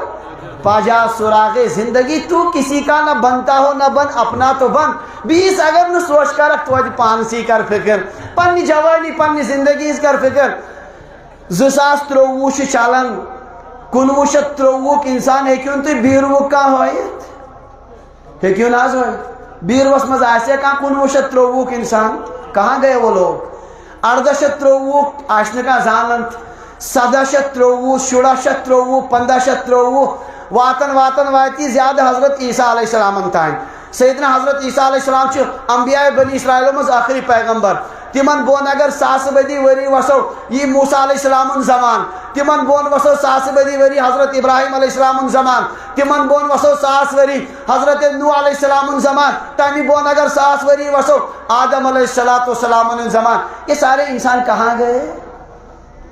پا جا سراغ زندگی، تو کسی کا نہ بنتا ہو نہ بن اپنا تو بن۔ 20 اگر نہ سوچ کر توتہِ پانسی کر فکر، پننہِ جوانی پننہِ زندگی کر فکر۔ 2023 چھُ چلان، 1923 انسان ہیکون تھی بیروک کا ہوئیت، ہیکون آج ہوئی بیروس مز آسے کہاں 1923 انسان کہاں گئے وہ لوگ؟ 1823 آشنے کا زانند، 1723 1623 1523 واتن واتی زیادہ حضرت عیسیٰ علیہ السلام تائن۔ سیدنا حضرت عیسیٰ علیہ السلام چھُ انبیاء بنی اسرائیل مز آخری پیغمبر، تمن بون اگر 100 بدی وری وسو یہ موسیٰ علیہ السلام زمان، تمن بون وسو 100 بدی وری حضرت ابراہیم علیہ السلام زمان، تمن بون وسو 100 وری حضرت نوح علیہ السلام زمان، تمی بون اگر 100 وری وسو آدم علیہ السلام زمان۔ یہ سارے انسان کہاں گئے،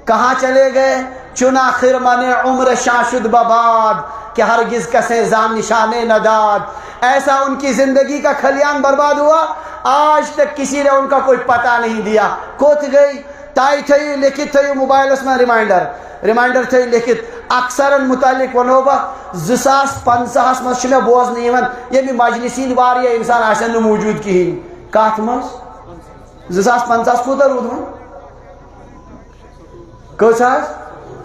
کہاں چلے گئے؟ چنا خرمن عمر شاشد بباد کہ ہرگز کسے زان نشانے نداد۔ ایسا ان کی زندگی کا کھلیان برباد ہوا، آج تک کسی نے ان کا کوئی پتہ نہیں دیا۔ کوت گئی تائی تھی لکھت تھی موبائل اس میں ریمائنڈر تھی لکھت اکثر متعلق ونو بہ 2015 مز میں بوزن یمہ مجلس ہند واریاہ انسان آسن موجود کہین کت مز 2015 کوتہ رود وۄنۍ کٔژ حظ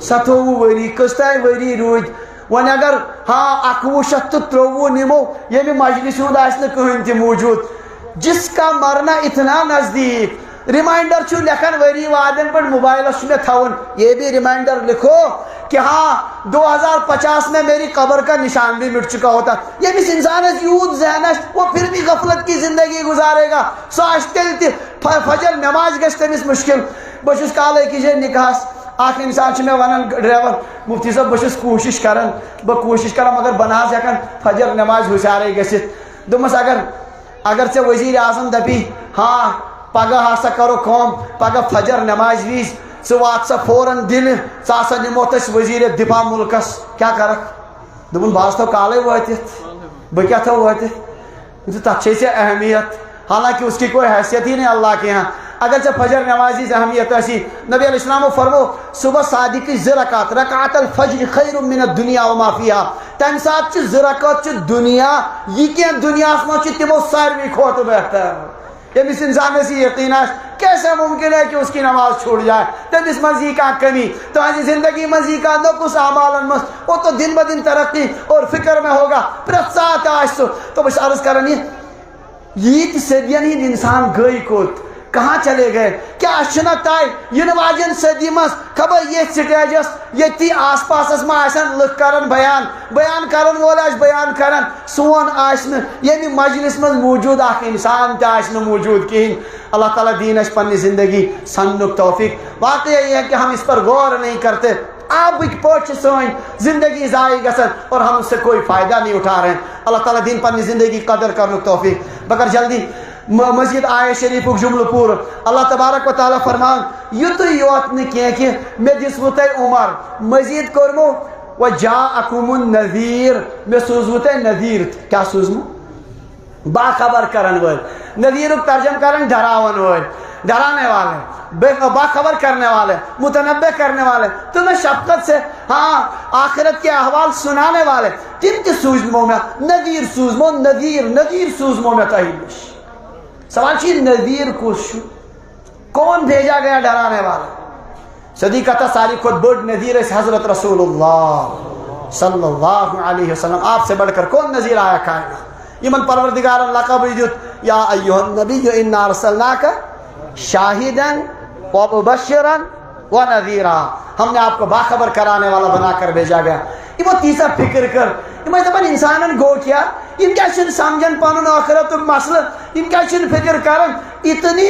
27 ؤری کٔژتانۍ ؤری روٗدۍ وۄنۍ اگر ہاں 1923 نمو یمہ مجلس ہند آسہِ نہٕ کٕہٕنۍ تہِ موجود جس کا مرنا اتنا نزدیک ریمائنڈر چھو لکھن وری وادن پر موبائلس میں تھاون یہ بھی ریمائنڈر لکھو کہ ہاں 2050 میں میری قبر کا نشان بھی مٹ چکا ہوتا. یہ بھی انسان یوت ذہن وہ پھر بھی غفلت کی زندگی گزارے گا. سو اشتل فجر نماز گژھِ تٔمِس مشکل. بہٕ چھُس کالے کی جائے نکاحس اخ انسان چھُ مےٚ ونان ڈرائیور مفتی صاحب بہٕ چھُس کوٗشِش کران مگر بہٕ نہ حظ ہٮ۪کان فجر نماز ہوشیارے گٔژھِتھ. دوٚپمَس اگر ژےٚ وزیر اعظم دپی ہاں پگہ ہسا کرو کٲم پگہ فجر نماز وز ژٕ وات سا فوراً دِنہِ ژٕ ہسا نِموتھ أسۍ وزیر دفاع ملکس کیٛاہ کرکھ. دوٚپُن بہٕ حظ تھو کالے وٲتِتھ بہٕ کیٛاہ تھو وٲتِتھ تتھ چھے ژےٚ اہمیت حالانکہ اس کی کوئی حیثیت ہی نہیں اللہ کے یہاں. اگر ژےٚ فجر نمازی اہمیت آسی نبی علیہ السلامو فرمو صبح صادق 2 رکعت رکعت الفجر خیر من الدنیا وما فیہا. تمہ سات 2 رکعت دنیا یہ کینٛہہ دنیاہس منٛز تمو ساروی کھۄتہٕ بہتر. ییٚمِس انسانس یہ یقین آسہِ کیسے ممکن ہے کہ اس کی نماز چھوٹ جائے تمس مز یہ کانٛہہ کمی تہذی زندگی مز یہ کانٛہہ نقص اعمالن مز وہ تو دن بدن ترقی اور فکر میں ہوگا پرٛٮ۪تھ ساتہٕ آسہِ سُہ. تو بہٕ چھُس عرض کران یہ صدین ہند انسان گئی کوٚت کہاں چلے گئے کیا چھُنہ طے ین واجن صدی مز خبر یہ سٹیجس یتی آس پاسس ما آسن لُکھ کرن بیان کرن وول آسہِ بیان کرن سون آسہِ نہٕ ییٚمہِ مجلس مز موجود اکھ انسان تہِ آسہِ نہٕ موجود کہین. اللہ تعالیٰ دین اَسہِ پننہِ زندگی سننُک توفیق. واقعہ یہ ہے کہ ہم اس پر غور نہیں کرتے آبٕکۍ پٲٹھۍ چھِ سٲنۍ زندگی ضائع گژھان اور ہم اس سے کوئی فائدہ نہیں اٹھا رہے ہیں. اللہ تعالیٰ دین پننہِ زندگی قدر کرنُک توفیق. بہٕ کرٕ جلدی مزید آیہ شریفک جملہ پور. اللہ تبارک و تعالیٰ فرمان یُتُے یوت نہٕ کینٛہہ کہ مےٚ دِژوٕ تۄہہِ عمر مزید کوٚرمو وجاءکم النذیر مےٚ سوٗزوٕ تۄہہِ نذیٖر تہِ. کیٛاہ سوٗزمُت؟ باخبر کرن وٲلۍ. نذیرُک ترجم کرن ڈراون وٲلۍ ڈرانے والے باخبر کرنے والے متنبع کرنے والے تمہیں شفقت سے ہاں آخرت کے احوال سنانے والے تم تہِ سوٗزمو مےٚ نذیر سوٗزمو نذیر سوٗزمو مےٚ تۄہہِ نِش. سوال چیز نذیر کس کون بھیجا گیا ڈرانے والا؟ صدیقہ ساری خود بڑ نذیر حضرت رسول اللہ صلی اللہ علیہ وسلم. آپ سے بڑھ کر کون نذیر آیا کائنات؟ یمن پروردگار لقب دیت یا ایھا النبی انا ارسلناک شاہدا ومبشرا ونذیرا. ہم نے آپ کو باخبر کرانے والا بنا کر بھیجا گیا. یہ تیسرا فکر کر دپان انسانن گو کیا ان کیا سمجھن پنن آخرت مسئلہ ان کیا فکر کرن اتنی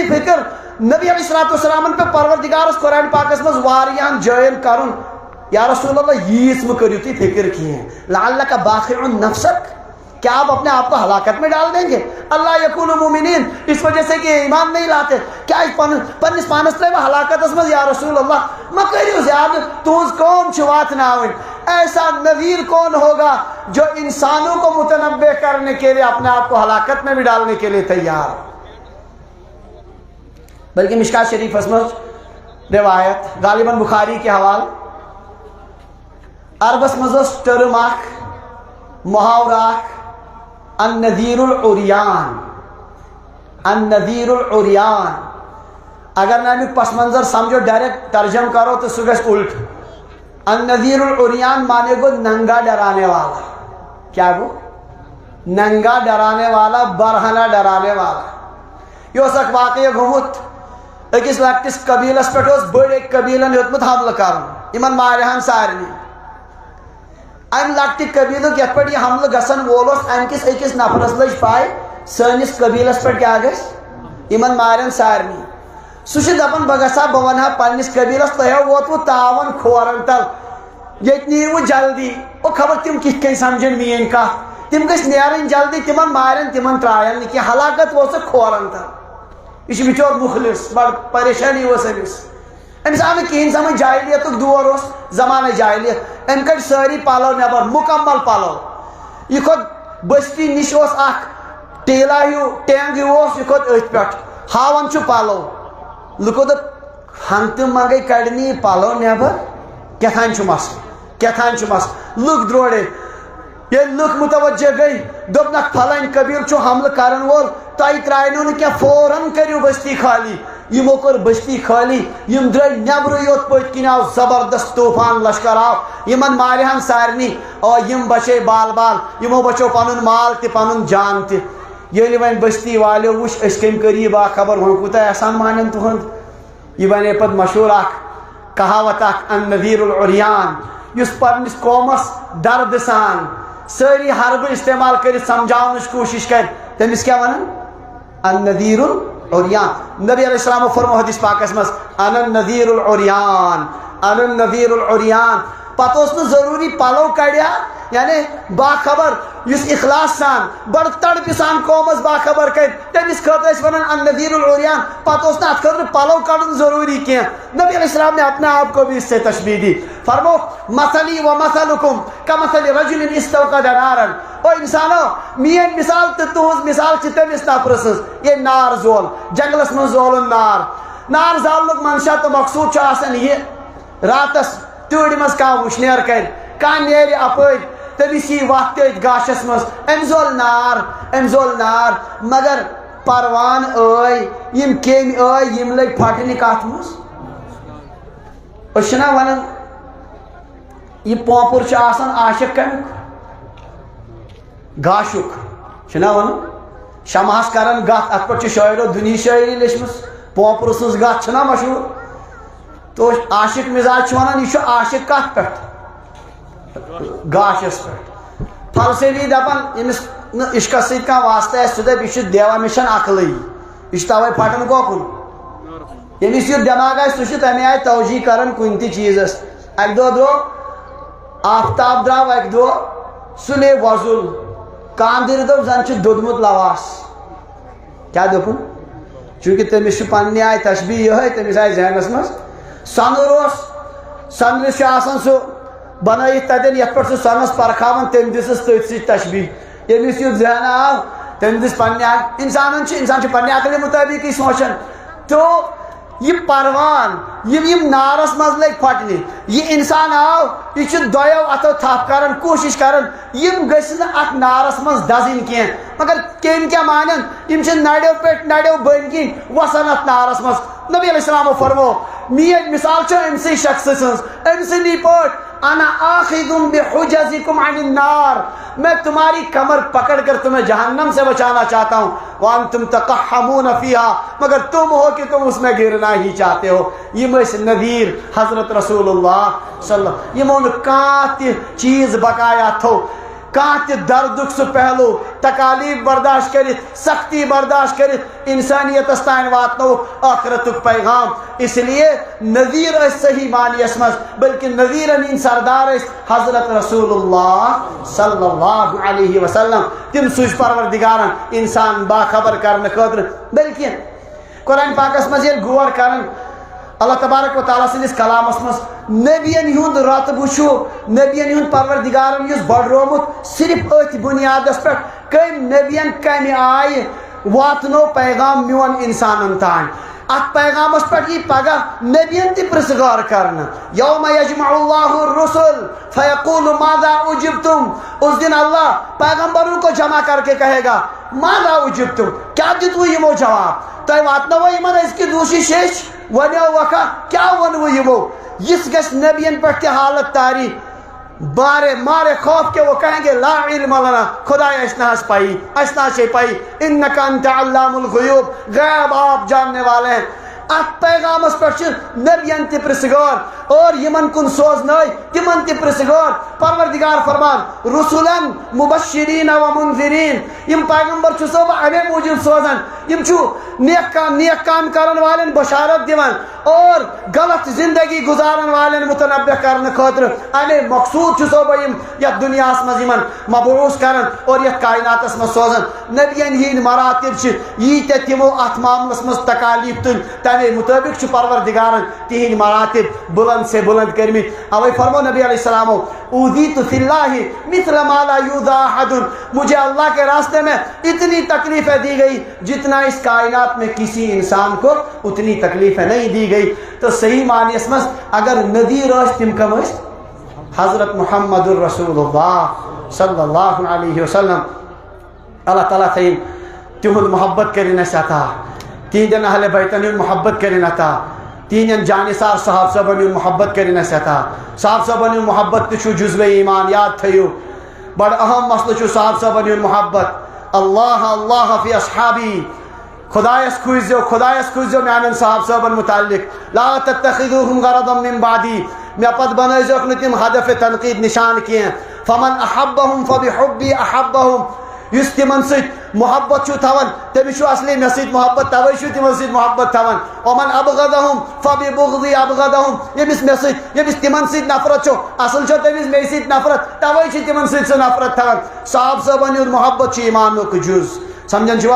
فکر نبی علیہ السلام پہ پروردگارس قرآن پاکس مز واریاہن جائن کرن یا رسول اللہ ییژ مہ کریو تھی فکر کہیں لعلک باخع نفسک کیا آپ اپنے آپ کو ہلاکت میں ڈال دیں گے؟ اللہ یکون مومنین اس وجہ سے کہ ایمان نہیں لاتے کیا پنس پانس ترے ہلاکت مز یا رسول اللہ مہ کریو زیادہ تہذ قوم وات ناون. ایسا نذیر کون ہوگا جو انسانوں کو متنبع کرنے کے لیے اپنے آپ کو ہلاکت میں بھی ڈالنے کے لیے تیار. بلکہ مشکات شریف مز روایت غالباً بخاری کے حوال عربس مز ٹرم اخ محاورہ اخ النذیر العریان. اگر نا امیک پس منظر سمجھو ڈائریکٹ ترجم کرو تو سہ گژھِ الٹ. النذیر العریان مانے گو ننگا ڈرانے والا. کیا گو؟ ننگا ڈرانے والا برہنہ ڈرانے والا. یہ اکھ واقعہ گومت اکس لکٹس قبیلس پہ بڑ ایک قبیلن ہیوتمت حملہ کرن یمن مارہن سارنی. ام لکٹہ قبیلک یت پہ یہ حملہ گھن وول ام کس اکس نفرس لج پائی سنس قبیلس پہ کیا گھس یمن مارن سارنی. سہ دپان بہ گژھا بہ ونہا پنس قبیلس تہو ووتو تاون کھورن تل یت نیو جلدی او خبر تم کت کن سمجھن مین کت تم گھس نیرن جلدی تمن مارن تمن ترائن نہ کینٛہہ ہلاکت ووت کھورن تل. یہ بچور مخلص بڑ پریشانی ورس امس آو کہین سمجھ جاہلیت دور اس زمانہ جاہلیت ام کڑ ساری پالو نبر مکمل پالو. یہ کھوت بستی نش اخ ٹیلا ہیو ٹینگ ہیو یہ کھوت ات پہ ہاون پالو لکو دپ ہنتہ منگے کڑنی پالو نبر کیتھان چھُ مسلہٕ لُکھ درٛوڑے ییٚلہِ لُکھ متوجہ گٔے دوٚپنکھ پھلٲنۍ قبیٖل چھُ حملہٕ کرن وول تۄہہِ ترٛاینو نہٕ کینٛہہ فوراً کٔرِو بستی خٲلی یِمو کٔر بستی خٲلی یِم درٛاے نٮ۪برٕے یوت پٔتۍ کِنۍ آو زبردست طوٗفان لشکر آو یِمن مارِہن سارنٕے یِم بچے بال بال یِمو بچو پنُن مال تہِ پنُن جان تہِ ییٚلہِ وۄنۍ بستی والیو وٕچھ أسۍ کٔمۍ کٔر یہِ باخبر وۄنۍ کوٗتاہ احسان مانن تُہُنٛد یہ بنے پتہٕ مشہوٗر اکھ کہاوت اکھ النذیر العریان یُس پننِس قومس درد سان سٲری حربہٕ استعمال کٔرِتھ سمجھاونٕچ کوٗشش کرِ تٔمِس کیٛاہ ونان النذیر العریان نبی علیہ السلامو فرمو حدیث پاکس منٛز انا النذیر العریان انا النذیر العریان پتہٕ اوس نہٕ ضروٗری پلو کڑیا یعنی باخبر یُس اخلاص سان بڑٕ تڑپہِ سان قومس باخبر کرِ تٔمِس خٲطرٕ ٲسۍ ونان النذیر العریان پتہٕ اوس نہٕ اتھ خٲطرٕ پلو کڑُن ضروٗری کینٛہہ نبی علیہ السلام نے اپنے آپ کو بھی اس سے تشبیہ دی فرموک مثلی و مثلکم کمثل رجل استوقد نارا او انسانو میٲنۍ مثال تہٕ تُہنٛز مثال چھِ تٔمِس نفرٕ سٕنٛز ییٚلہِ نار زول جنگلس منٛز زولُن نار زالنُک منشا تہٕ مقصوٗد چھُ آسان یہِ راتس تۭرِ منٛز کانٛہہ وٕشنیر کرِ کانٛہہ نیرِ اپٲرۍ تٔمِس یی وتھ تٔتھۍ گاشس منٛز أمۍ زول نار مگر پروان یِم کیٚمۍ یِم لٔگۍ پھٹنہِ کتھ منٛز أسۍ چھِنہ ونان یہِ پوپُر چھُ آسان عاشق کمیُک گاشُک چھِنہ ونان شمہس کران گتھ اتھ پٮ۪ٹھ چھِ شٲعرو دُنہِچ شٲعری لیچھمٕژ پوپرٕ سٕنٛز گتھ چھِنہ مشہوٗر تو عاشق مزاج چھُ ونان یہِ چھُ عاشق کتھ پٮ۪ٹھ گاشس پٮ۪ٹھ فلسفی دپان ییٚمِس نہٕ عشقس سۭتۍ کانٛہہ واسطہٕ آسہِ سُہ دپہِ یہِ چھُ دیوا مےٚ چھنہٕ عقلٕے یہِ چھُ تَوَے پھٹان کوکُن ییٚمِس یُتھ دٮ۪ماغ آسہِ سُہ چھُ تَمہِ آیہِ توجی کران کُنہِ تہِ چیٖزس اکہِ دۄہ درٛاو آفتاب درٛاو اکہِ دۄہ سُلے وۄزُل کاندٕرۍ دوٚپ زن چھُ دوٚدمُت لواس کیٛاہ دوٚپُن چوٗنٛکہِ تٔمِس چھُ پننہِ آیہِ تشبیہ یِہوے تٔمِس آیہِ ذہنس منٛز سۄنُر اوس سۄنرِس چھُ آسان سُہ بنٲیِتھ تتٮ۪ن یتھ پٮ۪ٹھ سُہ سۄنس پرکھاوان تٔمۍ دِژٕس تٔتھۍ سۭتۍ تشبیہ ییٚمِس یُتھ ذہن آو تٔمۍ دِژ پننہِ آیہِ انسان چھُ پننہِ عقلہِ مُطٲبِقٕے سونٛچان تو یہ پروان یم نارس منٛز لٔگۍ پھٹنہِ یہِ انسان آو یہِ چھُ دۄیو اتھو تھپھ کران کوٗشش کران یم گٔژھۍ نہٕ اتھ نارس منٛز دزٕنۍ کینٛہہ مگر کیٚمۍ کیٛاہ مانن یم چھِ نڑیو پٮ۪ٹھ نڑیو بٔنۍ کِنۍ وسان اتھ نارس منٛز نبی علیہ السلامو فرمو میٲنۍ مثال چھِ أمسٕے شخصہٕ سٕنٛز أمۍ سٕنٛدی پٲٹھۍ انا آخذ بحجزکم عن النار میں تمہاری کمر پکڑ کر تمہیں جہنم سے بچانا چاہتا ہوں وانتم تقحمون فیہا مگر تم ہو کہ تم اس میں گرنا ہی چاہتے ہو یم ٲسۍ نذیر حضرت رسول اللہ صلی اللہ علیہ وسلم یمو نہٕ کانٛہہ تہِ چیٖز بقایا تھوٚو کانٛہہ تہِ دردُک سُہ پہلو تکالیف برداشت کرِتھ سختی برداشت کرِتھ انسانیتس تانۍ واتنووُکھ ٲخرتُک پیغام اس لیے نذیر ٲسۍ صحیح معنیَس منٛز بلکہ نذیرن ہٕنٛدۍ سردار ٲسۍ حضرت رسول اللہ صلی اللہ علیہ وسلم تِم سوٗزۍ پروردِگارن انسان باخبر کرنہٕ خٲطرٕ بلکہ قرآن پاکس منٛز ییٚلہِ غور کران اللہ تبارک و تعالیٰ سٕنٛدِس کلامس منٛز نبین ہُنٛد رۄتبہٕ چھُ نبین ہُنٛد پروردِگارن یُس بڑرومُت صرف أتھۍ بُنیادس پٮ۪ٹھ کٔمۍ نبین کمہِ آیہِ واتنو پیغام میون انسانن تانۍ اتھ پیغامس پٮ۪ٹھ یی پگاہ نبین تہِ پرژھٕ غور کرنہٕ یوم یجمع اللہ الرسل فیقول ماذا اجبتم اس دن اللہ پیغمبروں کو جمع کر کے کہے گا ماذا اجبتم کیا دِتوٕ یِمو جواب تۄہہِ واتنوو یِمن أزکہِ دوٗشِش ہیٚچھ ونیو وکھا کیا ونوٕ یِمو یِژھ گژھِ نبین پٮ۪ٹھ تہِ حالت تاری مارے خوف کے وہ کہیں گے لا علم لنا خدایا اس نہ پائی اسنا سے پائی انک انت علام الغیوب غیب آپ جاننے والے ہیں ات پیغامس پہ نبین تہ پرژھگار اور یمن کن سوزنائے تمن تہ پرژھگار پروردگار فرمان رسولن مبشرین و منذرین یم پیغمبر چھ سو امے موجود سوزان یم چھ نیک کام کرن والن بشارت دیوان اور غلط زندگی گزارن والن متنبہ کرنے خاطر امے مقصود چھ سو یم یتھ دنیا مز یمن مبعوث کرن اور یتھ کائناتس مز سوزان نبین ہند مراتب چھ یہ تمو ات معاملس مز تکالیف تل تمے مطابق چھ پروردگارن تہند مراتب بلند سے بلند کرمت اوے فرمو نبی علیہ السلام اوذیت فی اللہ مثل ما لا یوذی احد مجھے اللہ کے راستے میں اتنی تکلیفیں دی گئی جتنا اس کائنات میں کسی انسان کو اتنی تکلیفیں نہیں دی گئی تو صحیح معنی مز اگر نذیر تم کم حضرت محمد الرسول اللہ صلی اللہ علیہ وسلم. اللہ تعالیٰ تھین تہد محبت کرن اس عطا, تہندین اہل بیتن ہند محبت کرن عطا, تہندین جانثار صحابہ صاحبن ہند محبت کرن اس عطا. صحابہ صاحبن ہند محبت تہ جزو ایمان, یاد تھیو بڑ اہم مسئلہ صحابہ صاحبن ہند محبت. اللہ اللہ فی اصحابی, خدایس کھوزو میانن صحابہ صاحبن متعلق. لا تتخذوهم غرضا من بعدی, مے پت بنائزوک نہ تم ہدف تنقید نشان کی. فمن احبهم فبحبی احبهم, یس تمن ست محبت چھو تھون تمس اصلی مے سۭتۍ محبت توے چھو تمن سۭتۍ محبت تھون. ومن ابغضهم فببغضی ابغضهم, یمس مے سۭتۍ یمس تمن سۭتۍ نفرت چھو اصل چھو تمس مے سۭتۍ نفرت توے چھ تمن سۭتۍ سہ نفرت تھون. صاحب صاحبن ہُنٛد محبت چھ ایمانُک جُز. سمجھان چھو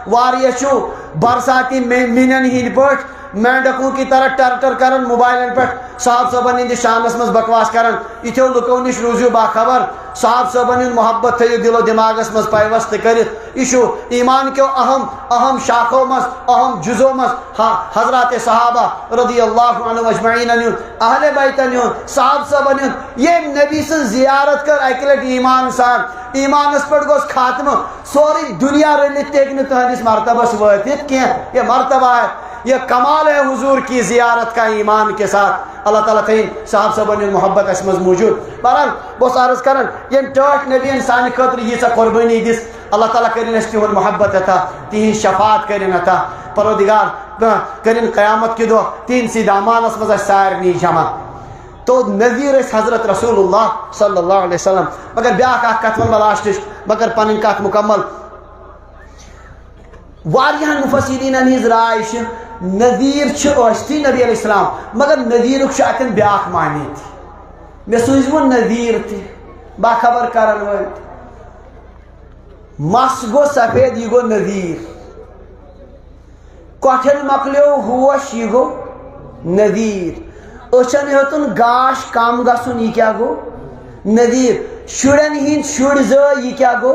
واریاہ چھو برساتی مینن ہند پٲٹھۍ مینڈکوں کی طرح ٹر کرن موبائلن پہ صاحب صاحبن ہندس شانس مز بکواس کرن. اتھو لکو نش روزیو باخبر, صاحب صاحبن ہند محبت تھیو دل و دماغس مز پیوست کرت. یہ ایمان کیو اہم شاخو مز اہم جزو مز حضرات صحابہ رضی اللہ عنہم اجمعین اہل بیتن صاحب صاحبن یم نبی سن زیارت کر اکہ لٹ ایمان سان, ایمانس پہ گوس خاتمہ. سوری دنیا رلت تہ تہندس مرتبس واتت کی, یہ مرتبہ ہے, یہ کمال ہے حضور کی زیارت کا ایمان کے ساتھ. اللہ تعالیٰ تھین صاحب صاحبن محبت اس مز موجود. بہرحال بہت عرض کرن یم ٹاٹھ نبی سان خاطر یہ قربانی دس, اللہ تعالیٰ کرن اس تہد محبت عطا, تہذ شفاعت کرن عطا. پروردگار کرن قیامت کے دہ تہند سی دامانس مز سارنی جمع. تو نذیر اس حضرت رسول اللہ صلی اللہ علیہ وسلم. مگر بیاکھ اکھ کتھ ون لاسٹش, مگر پنن کتھ مکمل. واریاہن مفسرین ہز رائے نذیر اشتی نبی علیہ السلام, مگر نذیر اتن بیاکھ معنی تہ. مے سوزو نذیر تہ باخبر کرن ول. مس گو سفید یہ گو نذیر, کٹھن مکلیو ہوش یہ گو نذیر, اچھن ہیتن گاش کم گھن یہ کیا گو نذیر, شرین ہند شر ز یہ کیا گو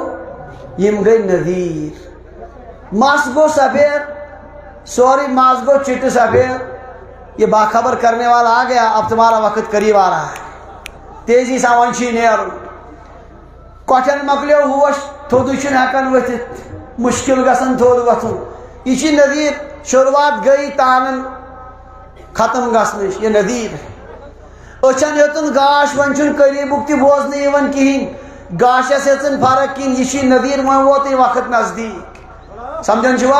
یم گئی نذیر. مس گو سفید, سوری ماس گو چٹ سفید. یہ باخبر کرنے والا آ گیا, اب تمہارا وقت قریب آ رہا ہے, تیزی سے ونچی نیر. کٹھن مکلیو ہوش, تھود ہکان ورتھ, مشکل گھن تھود وتھن. یہ نذیر, شروعات گئی تانن ختم گھنش, یہ نذیر. اچھن ہیتن گاش ون قریبک تہ بوزن کہین, گاشس ہیژن فرق کہین, یہ نذیر ون ووت وقت نزدیک. سمجھان چھو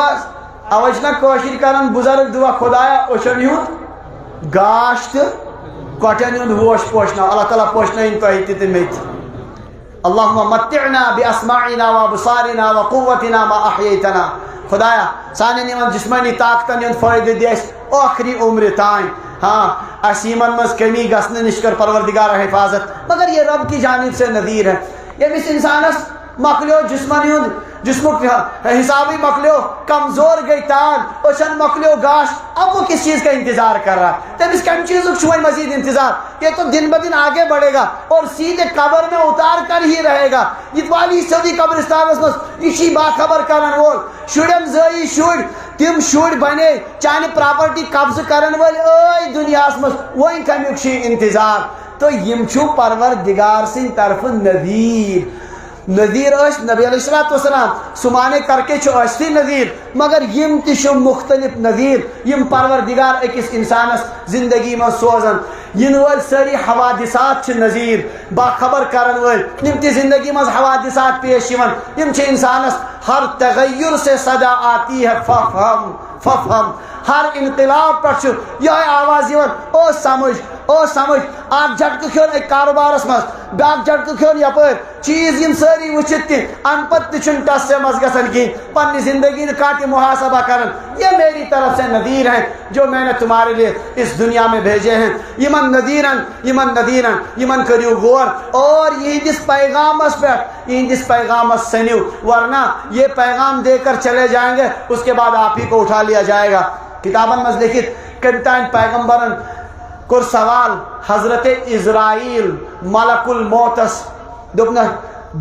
اوش نا کوشر کرن بزرگ دعا خدایا اچھن ہند گاش تو کٹن ہند ہوش پوشنا. اللہ تعالیٰ پوشنا تہ تہ مے تہ. اللہم متعنا باسماعنا وابصارنا وقوتنا ما احییتنا. خدایا سانن یمن جسمانی طاقتن ہند فائدہ دے اس آخری عمر تان. ہاں اس یمن مز کمی گھن نش کر پروردگار حفاظت. مگر یہ رب کی جانب سے نذیر ہے. یمس انسانس مکلیو جسمانی ہند جسمک حسابی مکلیو کمزور گئی تان, اچھن مکلیو گاش, اب وہ کس چیز کا انتظار کر رہا ہے؟ تم اس کم چیزوں کو مزید انتظار, یہ تو دن بدن آگے بڑھے گا اور سیدھے قبر میں اتار کر ہی رہے گا. اتوالی صدی قبرستان اسی باخبر کرن وول شرین زئی شر, تم شر بنے چانہ پراپرٹی قبضہ کرن ول اے دنیا مز وین کمیک انتظار. تو یم چھو پروردگار سن طرف نذیر. نذیر اس نبی علیہ السلام سمانے کر کے اشتی نذیر, مگر یم تہ مختلف نذیر یم پروردگار اکس انسانس زندگی میں سوزن. ین ول ساری حوادثات نذیر, باخبر کرن ول یم تہ زندگی میں حوادثات پیش یون, یم چھ انسانس ہر تغیر سے صدا آتی ہے ففہم ففہم. ہر انقلاب پر یہ آواز یون او سمجھ او سمجھ. اک جھٹکہ کھیون ایک کاروبارس مز, بیاکھ جھٹکہ کھیون یپر چیز یم ساری وچت تہ ان پت تہ ٹس سے مز گژھن کہین, پنہ زندگی کانٛہہ تہ محاسبہ کرن. یہ میری طرف سے نذیر ہیں جو میں نے تمہارے لیے اس دنیا میں بھیجے ہیں. یمن نذیرن یمن کریو غور اور یہندس پیغامس پہ یہندس پیغامس سنیو, ورنہ یہ پیغام دے کر چلے جائیں گے, اس کے بعد آپ ہی کو اٹھا لیا جائے گا. کتابن مز لکھت کمتان پیغمبرن کور سوال حضرت اسرائیل ملک الموتس, دپنا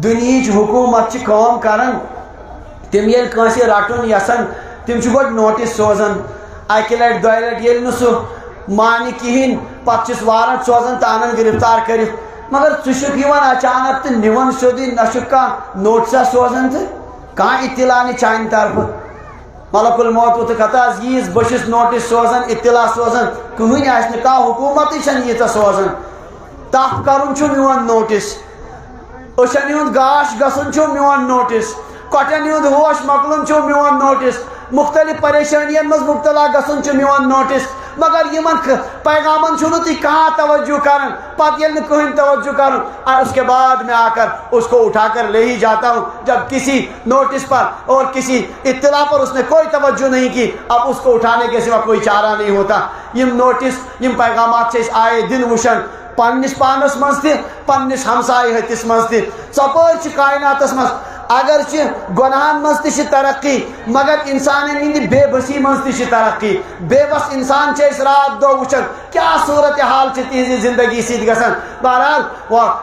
دنیچ حکومت چھ کام کرن, تم یل کانسی رٹن یسن تم چھ گوڈ نوٹس سوزن. اکہ لٹ دۄیہِ لٹہِ ییٚلہِ نہٕ سُہ مانی کہین پتہ وارنٹ سوزان تو انان گرفتار کرت مگر ٹھک اچانک تو نوان سیودی نہ نوٹسا سوزان تو کھانا اطلاع نی چانہ طرف ملک الموت وت کتاز ییز بشس نوٹس سوزان اطلاع سوزان کہین آس نا حکومت یہ سوزان تف کرن میون نوٹس أچھن ہند گاش گھن میون نوٹس کٹن ہند ہوش مکلن میون نوٹس مختلف پریشانین مز مبتلا گھن میون نوٹس مگر یمن پیغامن تھی کہاں توجہ کرن پتہ یل کہیں توجہ کرن اس کے بعد میں آ کر اس کو اٹھا کر لے ہی جاتا ہوں جب کسی نوٹس پر اور کسی اطلاع پر اس نے کوئی توجہ نہیں کی اب اس کو اٹھانے کے سوا کوئی چارہ نہیں ہوتا یم نوٹس یم پیغامات سے آئے دن وشن پنس پانس مز تہ پنس ہمسائے ہتس مز تہ ثپر کائناتس مز اگرچہ گناہن مز تہ ترقی مگر انسان ہند بے بسی مز تہ ترقی بے بس انسان رات دو وچن کیا صورت حال تہذی زندگی ست گژھان بہرحال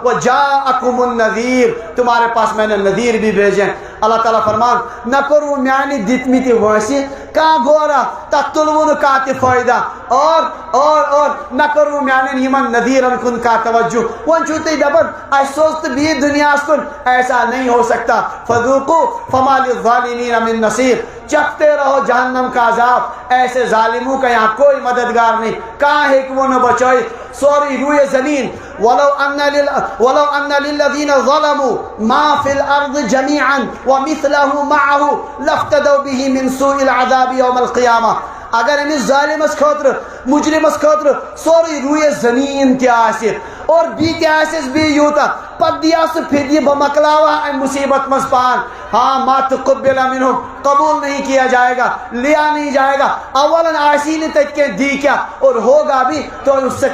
وجاءکم النذیر تمہارے پاس میں نے نذیر بھی بھیجے اللہ تعالیٰ فرمان نہ کرو میانی دتمت ویسے کھانا گورا تک تلو نا کھانا فائدہ اور نہ کرو میان یمن نذیرن کن کا توجہ ون چھو تھی دپان اس سوز تو بھی دنیا کن ایسا نہیں ہو سکتا فذوقوا فما للظالمین من نصیر چکھتے رہو جہنم کا عذاب ایسے ظالموں کا یہاں کوئی مددگار نہیں کہاں ہے کہ وہ نہ بچائے سوری روئے زمین ولو ان للذین ظلموا ما فی الارض جميعا ومثله معه لافتدوا به من سوء العذاب یوم القیامہ اگر امس ظالمس خاطر مجرمس خاطر سوری روئے زمین تہ آسہ اور بی تہ آسس بی یوتا پتہ دیا سہ فدیہ بہ مکلاوا ام مصیبت مز پان ہاں ما تقبل منہم قبول نہیں کیا جائے گا لیا نہیں جائے گا اولاً آسی نے تک کے دی کیا اور ہوگا بھی تو اس سے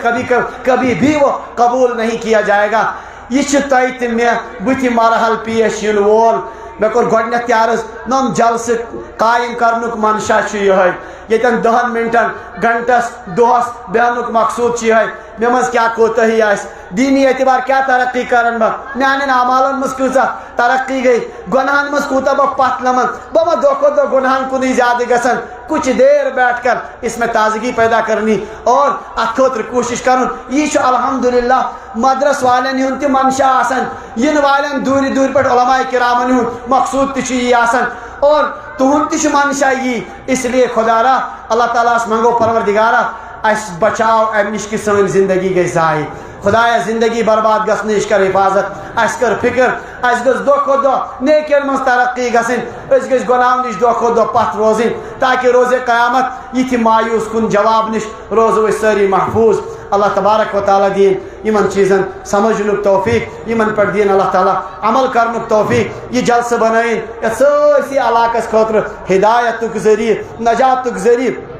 کبھی بھی وہ قبول نہیں کیا جائے گا یہ تہ میں بت مرحل پیش ین وول مے کور گۄڈنیٚتھ تہِ عرض نم جلسہ قائم کرنُک منشا چھُ یِہوٚے ییٚتٮ۪ن 10 منٹن گھنٹس دۄہس بیٚہنُک مقصوٗد چھُ یِہوٚے مےٚ منٛز کیٛاہ کوتاہی آسہِ دینی اعتبار کیٛاہ ترقی کرن بہٕ میانٮ۪ن اعمالن منٛز کۭژاہ ترقی گئی گۄنہن منٛز کوٗتاہ بہٕ پتھ لمن بہٕ ما دۄہ کھۄتہٕ دۄہ گۄنہن کُنٕے زیادٕ گژھان کچھ دیر بیٹھ کر اس میں تازگی پیدا کرنی اور ات خاطر کوشش کرن یہ الحمدللہ مدرس والن ہند تہ منشا آسان ین والن دور دور پہ علماء کرامن ہند مقصود تہ یہ آسان اور تہند تہ منشا یہ اس لیے خدا را اللہ تعالیٰ اس منگو پروردگارا اس بچاؤ ام نش کہ سن زندگی گئی ضائع خدایا زندگی برباد گھنہ نش کر حفاظت اس کر فکر اس گھس دہ کھت دہ نیکین مز ترقی گھن اس گھس گناہو نش دہ کھت دہ پتھ روزن تاکہ روز قیامت یہ مایوس کن جواب نش روزو اس ساری محفوظ اللہ تبارک و تعالیٰ دین یمن چیزن سمجھنک توفیق یمن پر دین اللہ تعالیٰ عمل کرنک توفیق یہ جلسہ بنائن یہ سرسی علاقس خاطر ہدایتک ذریعہ نجاتک ذریعہ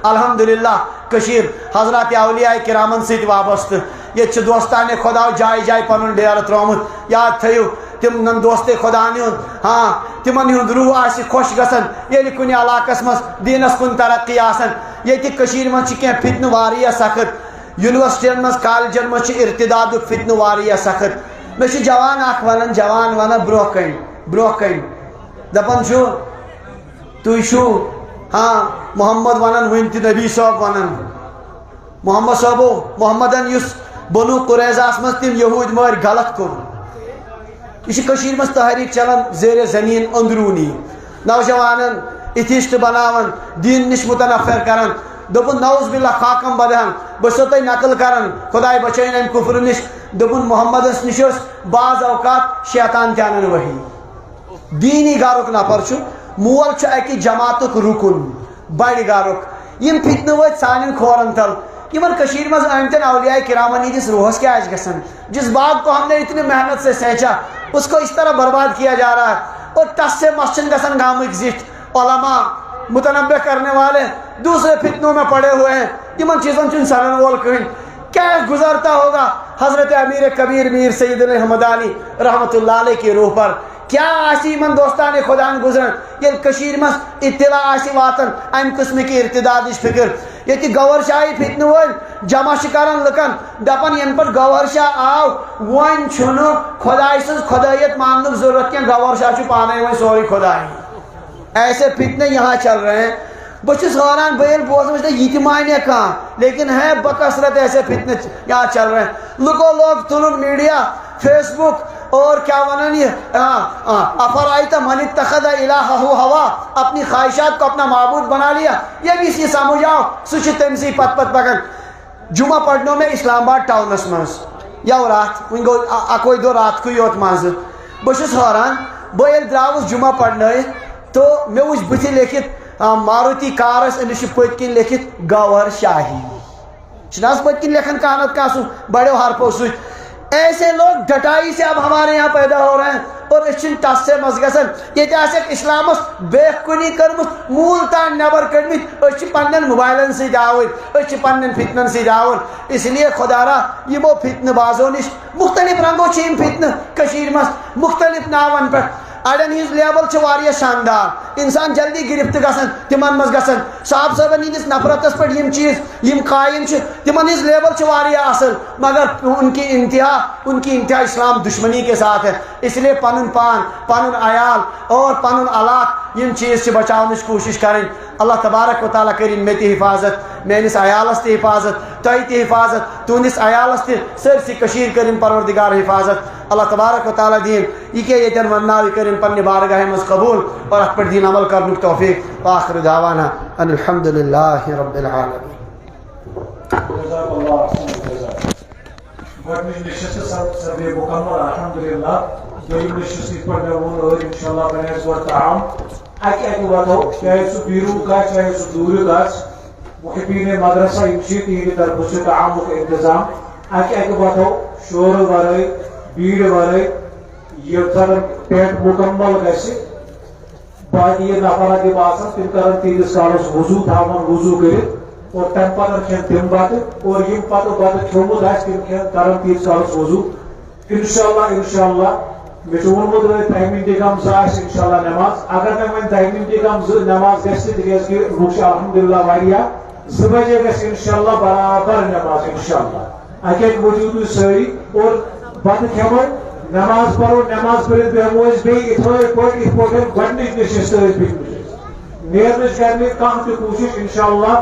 الحمدللہ کشیر حضرات اولیاء کرامن ست وابستہ یہ دوستان خدا جائے جائے پن ڈیر ترومت یاد تھیو تم دوست خدا ہند ہاں تمن ہند روح آس خوش گھن یل کن علاقس مز دینس کن ترقی آسان یہ من کی فتنہ واریاہ سخت یونیورسٹین مز کالجن مز ارتداد فتنہ واریاہ سخت میں جوان اخ ونان جوان ونان برو کن دپان تھی چھو ہاں محمد ونان ون تہ نبی صاحب ونان محمد صاحبو محمدن اس بنو قریظہس مز تم یہود مار غلط کور یہ مز تحریک چلان زیر زمین اندرونی نوجوانن اتھسٹ بناون دین نش متنفر کران دپن نعوذ باللہ خاکم بدہن بسو تہ نقل کران خدائے بچائن ام کفر نش دپن محمدس نش بعض اوقات شیطان تہ انان وحی دینی گارک نفر مول اکہ جماعتک رکن بڑ گارک یم فتنہ وت سان کھورن تل یمن کشیر مز آمتن اولیاء کرامن ہندس روحس کیا گھن جس باغ کو ہم نے اتنی محنت سے سینچا اس کو اس طرح برباد کیا جا رہا ہے اور تس سے مسجد گھن گامک زٹ علماء متنبع کرنے والے دوسرے فتنوں میں پڑے ہوئے ہیں یمن چیزوں چن سنن وول کہیں کیا گزرتا ہوگا حضرت امیر کبیر میر سید الحمدانی رحمت اللہ علیہ کی روح پر کیا آسی من دوستان خدا گزرن یل کشیر مز اطلاع آسی واتن ام قسم کی ارتداد فکر یہ گور شاہی فتنہ ول جمع کران لکن دپان ین پر گور شاہ آو ون چھن خدائے سن خدائیت ماننک ضرورت کی گور شاہ پانے ون سوری خدائی ایسے فتنے یہاں چل رہے ہیں بچس حیران بیل بوزن یہ تہ مانے کان لیکن ہے بکثرت ایسے فتنے یہاں چل رہے ہیں لوگ تلن میڈیا فیس بک اور کیا ونان یہ افرائیت من اتخذ الہہ ہوا اپنی خواہشات کو اپنا معبود بنا لیا یہ بھی سی سمجھ آؤ سہ تم سی پت پکان جمعہ پڑھنو میں اسلام آباد ٹاؤنس مز یو رات ون گو اکوئی دو رات کو یوت مز بہس حیران بہ یل دراوس جمعہ پڑھن تو مے وچ بتھ لیکھت ماروتی کارس امس پت کن لیکھت گوہر شاہی چناس پت کن لکھن کانت کا سو بڑے حرفوں سے ایسے لوگ ڈٹائی سے اب ہمارے یہاں پیدا ہو رہے ہیں اور اچھن ٹس سے مز گسن یہ اسلامس بیخ کنی کرمت مول تان نبر کڑمت اچھ پنن موبائلن سے آور اچھ پنن فتنن سے آور اس لیے خدا را یمو فتن بازو نش مختلف رنگو چھ فتن کشیر مس مختلف ناون پہ اڑن ہز لیبل واریہ شاندار انسان جلدی گرفت گژھان تمن مز گژھان صاحب صاحبن ہندس نفرتس پہ یم چیز یم قائم تمن ہز لیبل واریہ اصل مگر ان کی انتہا اسلام دشمنی کے ساتھ ہے اس لیے پنن پان پنن عیال اور پنن علاق یم چیز بچاؤنچ کوشش کریں اللہ تبارک و تعالیٰ کریں مے تہ حفاظت میانس عیالس تہ حفاظت تہ تہ حفاظت تہندس عیالس تہ سرسی کشیر کریں پروردگار حفاظت اللہ تبارک و تعالیٰ دین یہ کہ یتن ونناو کریں پنہ بارگاہ مز قبول اور ات پر دین عمل کرنے توفیق وآخر دعوانا ان الحمد للہ رب العالمین جزاک اللہ احسن الجزاء گۄڈنِچ نشست سپدے مکمل الحمدللہ دوٚیِم نشست یِتھ پٲٹھۍ مےٚ ووٚن ٲدۍ انشاءاللہ بنہِ اَسہِ گۄڈٕ تعام اکہِ واتو چاہے سُہ بیروٗن گژھِ چاہے سُہ دوٗرِ گژھِ محبیٖن مدرسہ یِم چھِ تِہنٛدِ طرفہٕ چھُ تعامُک انتظام اکہِ واتو شورٕ ورٲے بیٖڑِ ورٲے یوٚتن ٹینٹ مکمل گژھِ باقی نفرات یِم آسن تِم کرن تیٖتِس کالس وضوٗ تھاون وضوٗ کٔرِتھ اور تمہِ پتہٕ کھٮ۪ن تِم بتہٕ اور یِم پتہٕ بتہٕ کھیوٚمُت آسہِ تِم کھٮ۪ن کرن تیٖتِس کالس وضوٗ انشاءاللہ مےٚ چھُ ووٚنمُت دہہِ مِنٹہِ کم زٕ آسہِ انشاءاللہ نٮ۪ماز اگر مےٚ وۄنۍ 10 مِنٹہِ کم زٕ نٮ۪ماز گژھِ تِکیازِ کہِ لُکھ چھِ الحمدللہ واریاہ 2 بجے گژھِ انشاءاللہ برابر نٮ۪ماز انشاءاللہ اکہِ وٲتِو تُہۍ سٲری اور بتہٕ کھٮ۪مو نٮ۪ماز پرو نٮ۪ماز پٔرِتھ بیٚہمو أسۍ بیٚیہِ یِتھے پٲٹھۍ گۄڈنِچ نشست ٲسۍ بِہمٕتۍ نیرنٕچ کرِ نہٕ کانٛہہ تہِ کوٗشش انشاءاللہ